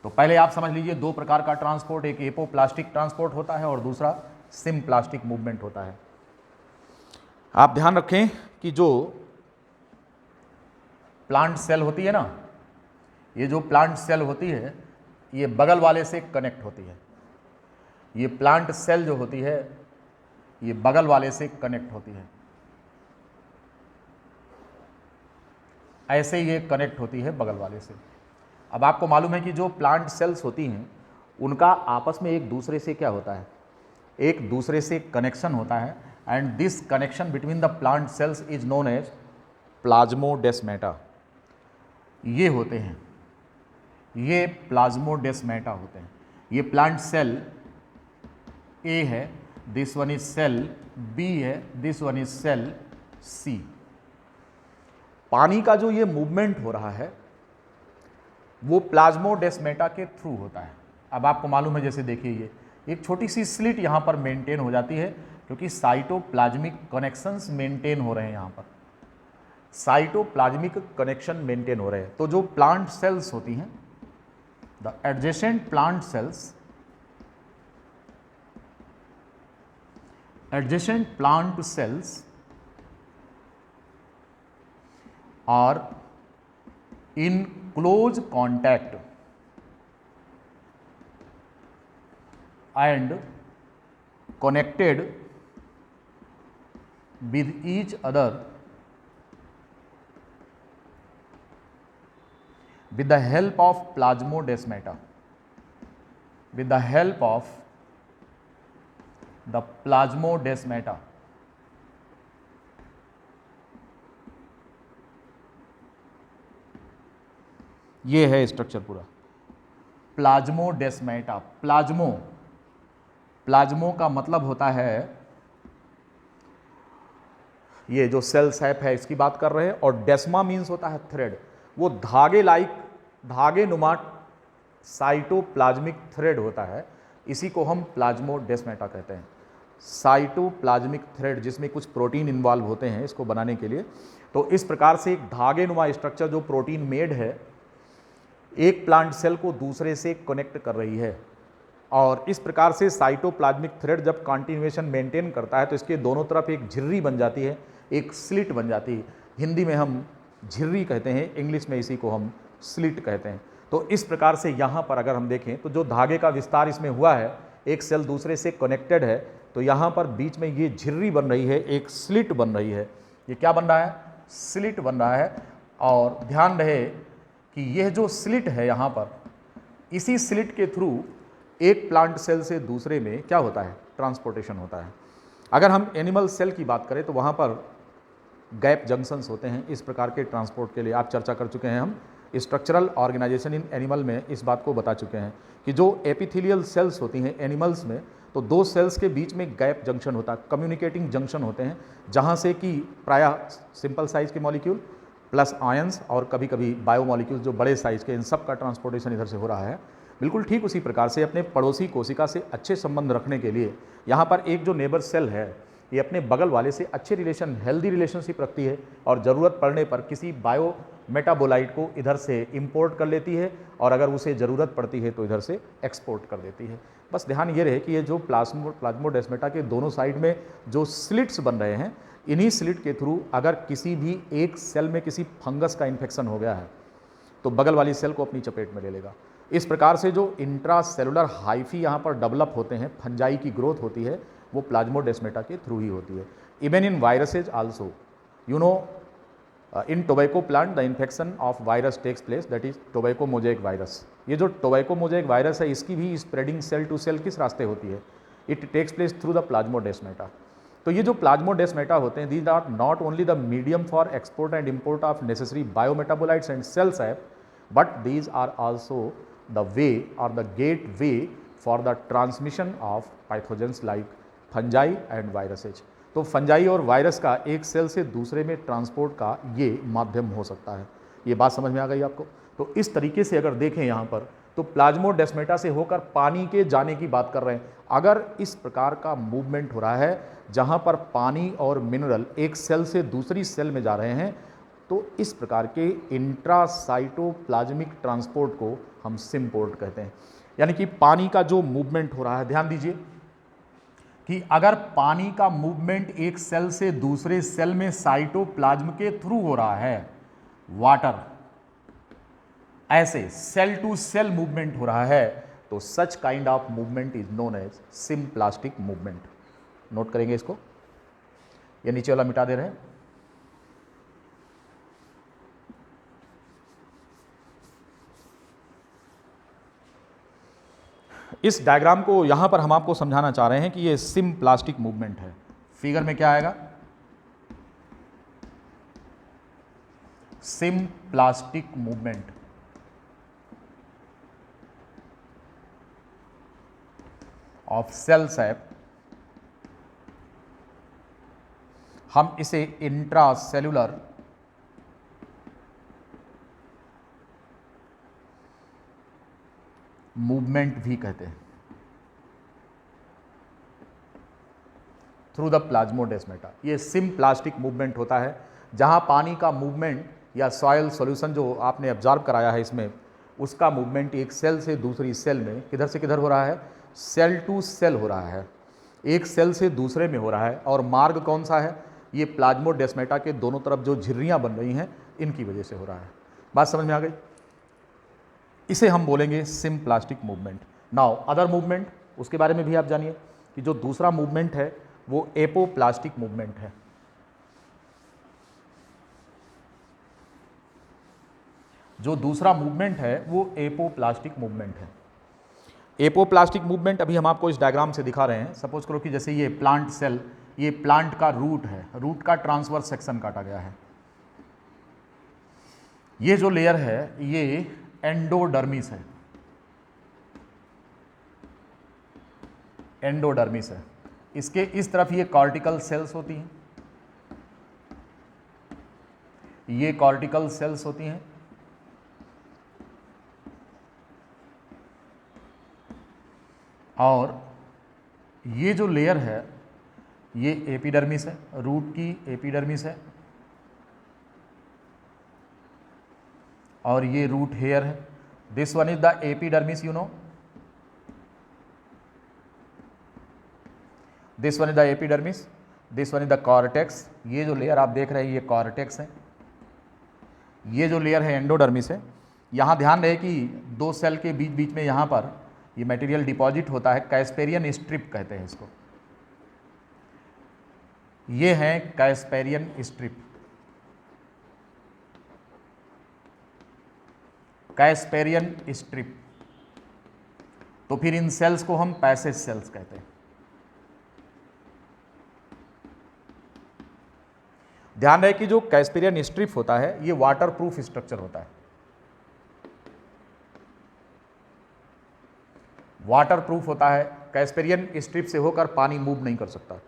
तो पहले आप समझ लीजिए दो प्रकार का ट्रांसपोर्ट, एक एपोप्लास्टिक ट्रांसपोर्ट होता है और दूसरा सिम्प्लास्टिक मूवमेंट होता है। आप ध्यान रखें कि जो प्लांट सेल होती है ना, ये जो प्लांट सेल होती है ये बगल वाले से कनेक्ट होती है। ये प्लांट सेल जो होती है ये बगल वाले से कनेक्ट होती है, ऐसे ये कनेक्ट होती है बगल वाले से। अब आपको मालूम है कि जो प्लांट सेल्स होती हैं उनका आपस में एक दूसरे से क्या होता है? एक दूसरे से कनेक्शन होता है। And this connection between the plant cells is known as plasmodesmata. ये होते हैं, ये प्लाज्मोडेस्माटा होते हैं। ये प्लांट सेल ए है, this one is cell B है, this one is cell C. पानी का जो ये मूवमेंट हो रहा है वो प्लाज्मोडेस्माटा के थ्रू होता है। अब आपको मालूम है, जैसे देखिए ये एक छोटी सी स्लिट यहाँ पर मेंटेन हो जाती है क्योंकि साइटोप्लाज्मिक कनेक्शंस मेंटेन हो रहे हैं। यहाँ पर साइटोप्लाज्मिक कनेक्शन मेंटेन हो रहे हैं। तो जो प्लांट सेल्स होती हैं, the adjacent plant cells, adjacent plant cells are in close contact and connected with each other with the help of plasmodesmata, with the help of the plasmodesmata. ये है स्ट्रक्चर पूरा, प्लाज्मोडेस्माटा। प्लाज्मो का मतलब होता है, ये जो सेल सैप है इसकी बात कर रहे हैं, और डेस्मा मीन्स होता है थ्रेड, वो धागे नुमा साइटोप्लाज्मिक थ्रेड होता है, इसी को हम प्लाज्मोडेस्माटा कहते हैं। साइटोप्लाज्मिक थ्रेड जिसमें कुछ प्रोटीन इन्वॉल्व होते हैं इसको बनाने के लिए। तो इस प्रकार से एक धागे नुमा स्ट्रक्चर जो प्रोटीन मेड है, एक प्लांट सेल को दूसरे से कनेक्ट कर रही है, और इस प्रकार से साइटोप्लाज्मिक थ्रेड जब कॉन्टिन्यूएशन मेंटेन करता है तो इसके दोनों तरफ एक झिर्री बन जाती है, एक स्लिट बन जाती है। हिंदी में हम झिर्री कहते हैं, इंग्लिश में इसी को हम स्लिट कहते हैं। तो इस प्रकार से यहाँ पर अगर हम देखें तो जो धागे का विस्तार इसमें हुआ है, एक सेल दूसरे से कनेक्टेड है, तो यहाँ पर बीच में ये झिर्री बन रही है, एक स्लिट बन रही है। ये क्या बन रहा है? स्लिट बन रहा है। और ध्यान रहे कि यह जो स्लिट है यहाँ पर, इसी स्लिट के थ्रू एक प्लांट सेल से दूसरे में क्या होता है? ट्रांसपोर्टेशन होता है। अगर हम एनिमल सेल की बात करें तो वहाँ पर गैप जंक्शंस होते हैं इस प्रकार के ट्रांसपोर्ट के लिए। आप चर्चा कर चुके हैं, हम स्ट्रक्चरल ऑर्गेनाइजेशन इन एनिमल में इस बात को बता चुके हैं कि जो एपिथेलियल सेल्स होती हैं एनिमल्स में, तो दो सेल्स के बीच में गैप जंक्शन होता है, कम्युनिकेटिंग जंक्शन होते हैं, जहाँ से कि प्रायः सिंपल साइज के मॉलिक्यूल प्लस आयंस और कभी कभी बायोमॉलिक्यूल्स जो बड़े साइज के, इन सब का ट्रांसपोर्टेशन इधर से हो रहा है। बिल्कुल ठीक उसी प्रकार से अपने पड़ोसी कोशिका से अच्छे संबंध रखने के लिए यहाँ पर एक जो नेबर सेल है, ये अपने बगल वाले से अच्छे रिलेशन, हेल्दी रिलेशनशिप रखती है, और ज़रूरत पड़ने पर किसी बायो मेटाबोलाइट को इधर से इंपोर्ट कर लेती है, और अगर उसे ज़रूरत पड़ती है तो इधर से एक्सपोर्ट कर देती है। बस ध्यान ये रहे कि ये जो प्लाज्मोडेस्माटा के दोनों साइड में जो स्लिट्स बन रहे हैं, इन्हीं स्लिट के थ्रू अगर किसी भी एक सेल में किसी फंगस का इन्फेक्शन हो गया है तो बगल वाली सेल को अपनी चपेट में ले लेगा। इस प्रकार से जो इंट्रासेलुलर हाइफी यहाँ पर डेवलप होते हैं, फंजाई की ग्रोथ होती है, वो प्लाज्मोडेस्माटा के थ्रू ही होती है। Even in viruses also, you know, in tobacco plant the infection of virus takes place, that is tobacco mosaic virus. ये जो टोबैको मोजेक वायरस है, इसकी भी स्प्रेडिंग सेल टू सेल किस रास्ते होती है? It takes place through the plasmodesmata. तो ये जो प्लाज्मोडेस्माटा होते हैं, these are not only the medium for export and import of necessary biometabolites and cell sap, but these are also the way or the gateway for the transmission of pathogens like fungi and viruses। तो फंजाई और वायरस का एक सेल से दूसरे में ट्रांसपोर्ट का ये माध्यम हो सकता है। ये बात समझ में आ गई आपको? तो इस तरीके से अगर देखें यहाँ पर, तो प्लाज्मोडेस्माटा से होकर पानी के जाने की बात कर रहे हैं। अगर इस प्रकार का मूवमेंट हो रहा है जहाँ पर पानी और मिनरल एक सेल से दूसरी सेल में जा रहे हैं, तो इस प्रकार के इंट्रासाइटोप्लाज्मिक ट्रांसपोर्ट को हम सिम्पोर्ट कहते हैं। यानी कि पानी का जो मूवमेंट हो रहा है, ध्यान दीजिए कि अगर पानी का मूवमेंट एक सेल से दूसरे सेल में साइटोप्लाज्म के थ्रू हो रहा है, वाटर ऐसे सेल टू सेल मूवमेंट हो रहा है, तो such kind of movement is known as symplastic movement. Note करेंगे इसको, ये नीचे वाला मिटा दे रहे हैं। इस डायग्राम को यहां पर हम आपको समझाना चाह रहे हैं कि ये सिम्प्लास्टिक मूवमेंट है। फिगर में क्या आएगा? Symplastic movement of cell sap, हम इसे इंट्रासेलुलर मूवमेंट भी कहते हैं थ्रू द प्लाज्मोडेस्माटा। ये सिम्प्लास्टिक मूवमेंट होता है जहां पानी का मूवमेंट या सॉयल सॉल्यूशन जो आपने ऑब्जर्व कराया है इसमें, उसका मूवमेंट एक सेल से दूसरी सेल में किधर से किधर हो रहा है? सेल टू सेल हो रहा है, एक सेल से दूसरे में हो रहा है। और मार्ग कौन सा है? ये प्लाज्मोडेस्माटा के दोनों तरफ जो झिर्रियाँ बन रही हैं, इनकी वजह से हो रहा है। बात समझ में आ गई? इसे हम बोलेंगे symplastic movement. Now other movement, उसके बारे में भी आप जानिए कि जो दूसरा मूवमेंट है वो एपोप्लास्टिक मूवमेंट है। जो दूसरा मूवमेंट है वो एपोप्लास्टिक मूवमेंट है। एपोप्लास्टिक मूवमेंट अभी हम आपको इस डायग्राम से दिखा रहे हैं। सपोज करो कि जैसे ये प्लांट सेल, ये प्लांट का रूट है, रूट का ट्रांसवर्स सेक्शन काटा गया है। ये जो लेयर है ये एंडोडर्मिस है, एंडोडर्मिस है। इसके इस तरफ ये कॉर्टिकल सेल्स होती हैं, ये कॉर्टिकल सेल्स होती हैं, और ये जो लेयर है ये एपिडर्मिस है, रूट की एपिडर्मिस है, और ये रूट हेयर है। This one is the epidermis, you know, this one is the epidermis, this one is the cortex. ये जो लेयर आप देख रहे हैं ये कॉर्टेक्स है, ये जो लेयर है एंडोडर्मिस है। यहाँ ध्यान रहे कि दो सेल के बीच बीच में यहाँ पर ये मटेरियल डिपॉजिट होता है, कैस्पेरियन स्ट्रिप कहते हैं इसको। ये है कैस्पेरियन स्ट्रिप, कैस्पेरियन स्ट्रिप। तो फिर इन सेल्स को हम पैसेज सेल्स कहते हैं। ध्यान रहे कि जो कैस्पेरियन स्ट्रिप होता है ये वाटर प्रूफ स्ट्रक्चर होता है, वाटर प्रूफ होता है। कैस्पेरियन स्ट्रिप से होकर पानी मूव नहीं कर सकता।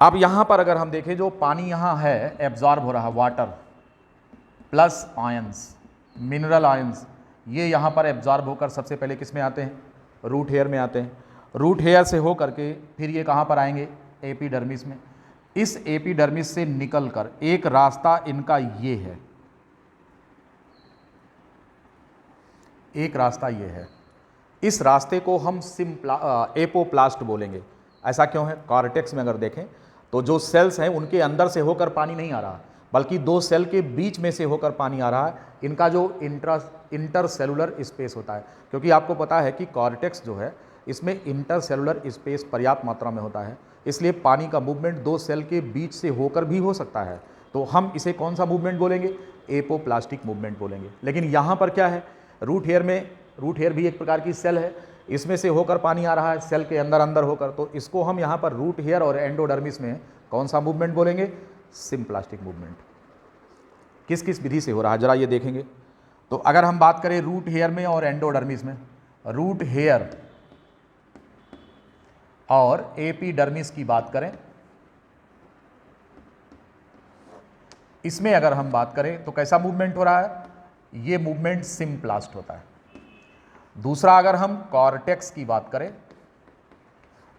अब यहां पर अगर हम देखें, जो पानी यहां है एब्जॉर्ब हो रहा है, water plus ions, mineral ions, ये यहां पर एब्जॉर्ब होकर सबसे पहले किस में आते हैं, रूट हेयर में आते हैं। रूट हेयर से होकर के फिर ये कहां पर आएंगे, एपिडर्मिस में। इस एपिडर्मिस से निकलकर एक रास्ता इनका ये है, एक रास्ता ये है। इस रास्ते को हम एपोप्लास्ट बोलेंगे। ऐसा क्यों है, कॉर्टेक्स में अगर देखें तो जो सेल्स हैं उनके अंदर से होकर पानी नहीं आ रहा, बल्कि दो सेल के बीच में से होकर पानी आ रहा है। इनका जो इंटरसेलुलर स्पेस होता है, क्योंकि आपको पता है कि कॉर्टेक्स जो है इसमें इंटरसेलुलर स्पेस पर्याप्त मात्रा में होता है, इसलिए पानी का मूवमेंट दो सेल के बीच से होकर भी हो सकता है। तो हम इसे कौन सा मूवमेंट बोलेंगे, एपोप्लास्टिक मूवमेंट बोलेंगे। लेकिन यहाँ पर क्या है, रूट हेयर में, रूट हेयर भी एक प्रकार की सेल है, इसमें से होकर पानी आ रहा है सेल के अंदर अंदर होकर, तो इसको हम यहाँ पर रूट हेयर और एंडोडर्मिस में कौन सा मूवमेंट बोलेंगे, सिम्प्लास्टिक मूवमेंट। किस किस विधि से हो रहा है जरा ये देखेंगे। तो अगर हम बात करें रूट हेयर में और एंडोडर्मिस में, रूट हेयर और एपिडर्मिस की बात करें, इसमें अगर हम बात करें तो कैसा मूवमेंट हो रहा है, ये मूवमेंट सिम्प्लास्ट होता है। दूसरा अगर हम कॉर्टेक्स की बात करें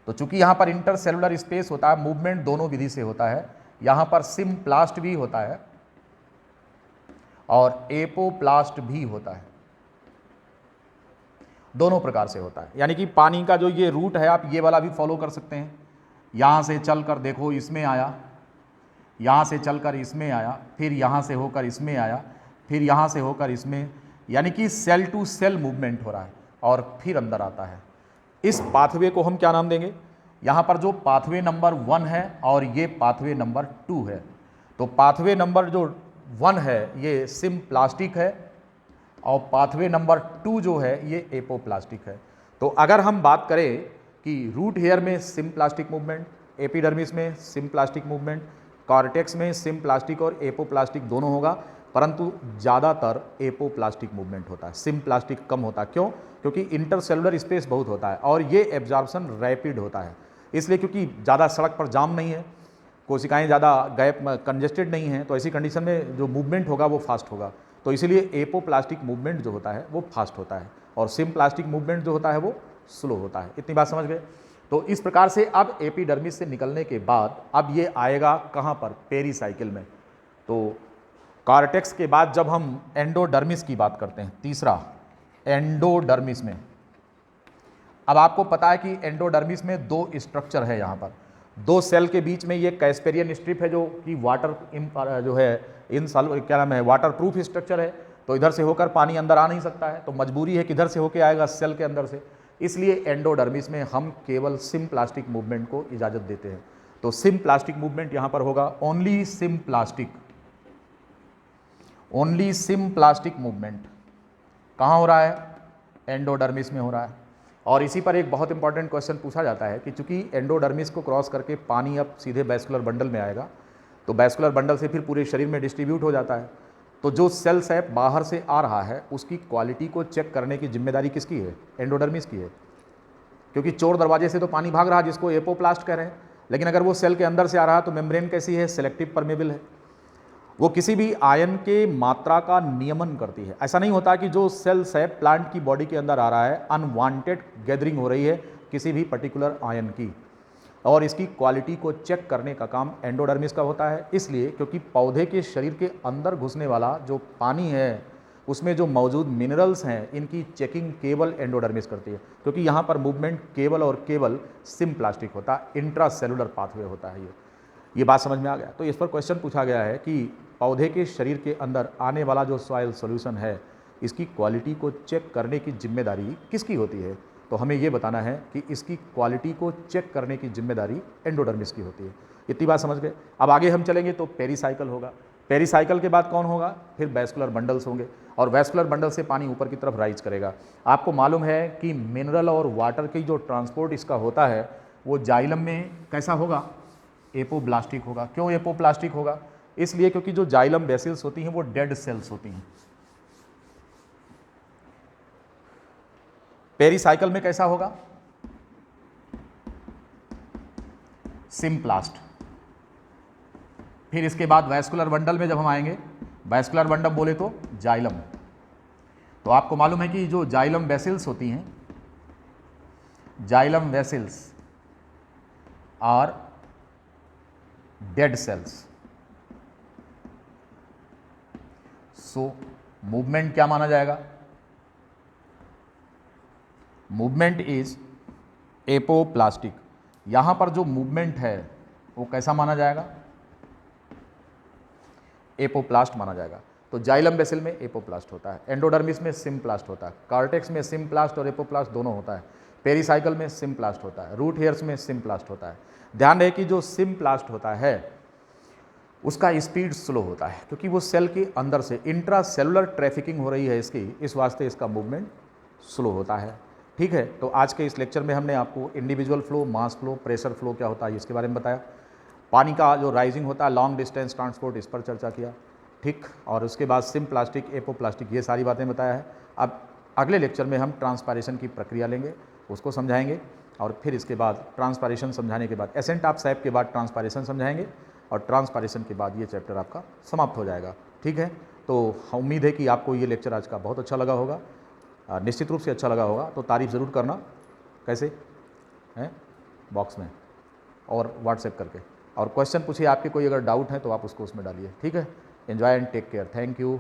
तो चूंकि यहां पर इंटरसेलुलर स्पेस होता है, मूवमेंट दोनों विधि से होता है। यहां पर सिम्प्लास्ट भी होता है और एपोप्लास्ट भी होता है, दोनों प्रकार से होता है। यानी कि पानी का जो ये रूट है, आप ये वाला भी फॉलो कर सकते हैं। यहां से चलकर देखो इसमें आया, यहां से चलकर इसमें आया, फिर यहां से होकर इसमें आया, फिर यहां से होकर इसमें, यानी कि सेल टू सेल मूवमेंट हो रहा है और फिर अंदर आता है। इस पाथवे को हम क्या नाम देंगे, यहाँ पर जो पाथवे नंबर 1 है और ये पाथवे नंबर 2 है, तो पाथवे नंबर जो 1 है ये सिम्प्लास्टिक है और पाथवे नंबर 2 जो है ये एपोप्लास्टिक है। तो अगर हम बात करें कि रूट हेयर में सिम्प्लास्टिक मूवमेंट, एपिडर्मिस में सिम्प्लास्टिक मूवमेंट, कॉर्टेक्स में सिम्प्लास्टिक और एपोप्लास्टिक दोनों होगा, परंतु ज़्यादातर एपोप्लास्टिक मूवमेंट होता है, सिम्प्लास्टिक कम होता है। क्यों, क्योंकि इंटरसेलुलर स्पेस बहुत होता है और ये एब्जॉर्प्शन रैपिड होता है। इसलिए क्योंकि ज़्यादा सड़क पर जाम नहीं है, कोशिकाएं ज़्यादा गैप कंजेस्टेड नहीं है, तो ऐसी कंडीशन में जो मूवमेंट होगा वो फास्ट होगा। तो इसीलिए एपोप्लास्टिक मूवमेंट जो होता है वो फास्ट होता है और सिम्प्लास्टिक मूवमेंट जो होता है वो स्लो होता है। इतनी बात समझ गए। तो इस प्रकार से अब एपिडर्मिस से निकलने के बाद अब ये आएगा कहाँ पर, पेरीसाइकिल में। तो कॉर्टेक्स के बाद जब हम एंडोडर्मिस की बात करते हैं, तीसरा एंडोडर्मिस में, अब आपको पता है कि एंडोडर्मिस में दो स्ट्रक्चर है। यहाँ पर दो सेल के बीच में ये कैस्पेरियन स्ट्रिप है जो कि वाटर जो है इन साल क्या नाम है, वाटर प्रूफ स्ट्रक्चर है। तो इधर से होकर पानी अंदर आ नहीं सकता है, तो मजबूरी है कि इधर से होकर आएगा सेल के अंदर से। इसलिए एंडोडर्मिस में हम केवल सिम्प्लास्टिक मूवमेंट को इजाज़त देते हैं। तो सिम्प्लास्टिक मूवमेंट यहाँ पर होगा, only symplastic, only symplastic movement कहाँ हो रहा है, एंडोडर्मिस में हो रहा है। और इसी पर एक बहुत इंपॉर्टेंट क्वेश्चन पूछा जाता है कि चूंकि एंडोडर्मिस को क्रॉस करके पानी अब सीधे वैस्कुलर बंडल में आएगा, तो वैस्कुलर बंडल से फिर पूरे शरीर में डिस्ट्रीब्यूट हो जाता है। तो जो सेल सैप बाहर से आ रहा है उसकी क्वालिटी को चेक करने की जिम्मेदारी किसकी है? एंडोडर्मिस की है, क्योंकि चोर दरवाजे से तो पानी भाग रहा है जिसको एपोप्लास्ट कह रहे हैं, लेकिन अगर वो सेल के अंदर से आ रहा है तो मेम्ब्रेन कैसी है? सेलेक्टिव परमेबल है, वो किसी भी आयन के मात्रा का नियमन करती है। ऐसा नहीं होता कि जो सेल सैप प्लांट की बॉडी के अंदर आ रहा है अनवांटेड गैदरिंग हो रही है किसी भी पर्टिकुलर आयन की, और इसकी क्वालिटी को चेक करने का काम एंडोडर्मिस का होता है। इसलिए क्योंकि पौधे के शरीर के अंदर घुसने वाला जो पानी है उसमें जो मौजूद मिनरल्स हैं इनकी चेकिंग केवल एंडोडर्मिस करती है, क्योंकि यहाँ पर मूवमेंट केवल और केवल सिम्प्लास्टिक होता है, इंट्रासेलुलर पाथवे होता है। ये बात समझ में आ गया? तो इस पर क्वेश्चन पूछा गया है कि पौधे के शरीर के अंदर आने वाला जो सॉइल सॉल्यूशन है इसकी क्वालिटी को चेक करने की जिम्मेदारी किसकी होती है? तो हमें ये बताना है कि इसकी क्वालिटी को चेक करने की जिम्मेदारी एंडोडर्मिस की होती है। इतनी बात समझ गए? अब आगे हम चलेंगे तो पेरीसाइकिल होगा। पेरीसाइकिल के बाद कौन होगा? फिर वैस्कुलर बंडल्स होंगे, और वैस्कुलर बंडल से पानी ऊपर की तरफ राइज करेगा। आपको मालूम है कि मिनरल और वाटर की जो ट्रांसपोर्ट इसका होता है वो जाइलम में कैसा होगा? एपोब्लास्टिक होगा। क्यों एपोप्लास्टिक होगा? इसलिए क्योंकि जो जाइलम वेसल्स होती हैं वो डेड सेल्स होती हैं। पेरीसाइकिल में कैसा होगा? सिम्प्लास्ट। फिर इसके बाद वैस्कुलर बंडल में जब हम आएंगे, वैस्कुलर बंडल बोले तो जाइलम। तो आपको मालूम है कि जो जाइलम वेसल्स होती हैं, xylem vessels are dead cells. So movement क्या माना जाएगा? Movement is apoplastic. यहां पर जो मूवमेंट है वो कैसा माना जाएगा? एपोप्लास्ट माना जाएगा। तो जाइलम वेसल में एपोप्लास्ट होता है, एंडोडर्मिस में सिम्प्लास्ट होता है, कार्टेक्स में सिम्प्लास्ट और एपोप्लास्ट दोनों होता है, पेरीसाइकिल में सिम्प्लास्ट होता है, रूट हेयर्स में सिम्प्लास्ट होता है। ध्यान रहे कि जो सिम्प्लास्ट होता है उसका स्पीड स्लो होता है, क्योंकि वो सेल के अंदर से इंट्रासेलुलर ट्रैफिकिंग हो रही है इसकी, इस वास्ते इसका मूवमेंट स्लो होता है। ठीक है, तो आज के इस लेक्चर में हमने आपको individual flow, mass flow, pressure flow क्या होता है इसके बारे में बताया। पानी का जो राइजिंग होता है, लॉन्ग डिस्टेंस ट्रांसपोर्ट, इस पर चर्चा किया। ठीक, और उसके बाद सिम्प्लास्टिक, एपोप्लास्टिक, ये सारी बातें बताया है। अब अगले लेक्चर में हम ट्रांसपायरेशन की प्रक्रिया लेंगे, उसको समझाएंगे, और फिर इसके बाद ट्रांसपायरेशन समझाने के बाद एसेंट ऑफ सैप के बाद ट्रांसपायरेशन समझाएंगे, और ट्रांसपायरेशन के बाद ये चैप्टर आपका समाप्त हो जाएगा। ठीक है, तो उम्मीद है कि आपको ये लेक्चर आज का बहुत अच्छा लगा होगा, निश्चित रूप से अच्छा लगा होगा। तो तारीफ़ ज़रूर करना, कैसे हैं, बॉक्स में और व्हाट्सएप करके, और क्वेश्चन पूछिए, आपके कोई अगर डाउट है तो आप उसको उसमें डालिए। ठीक है, enjoy and take care, thank you.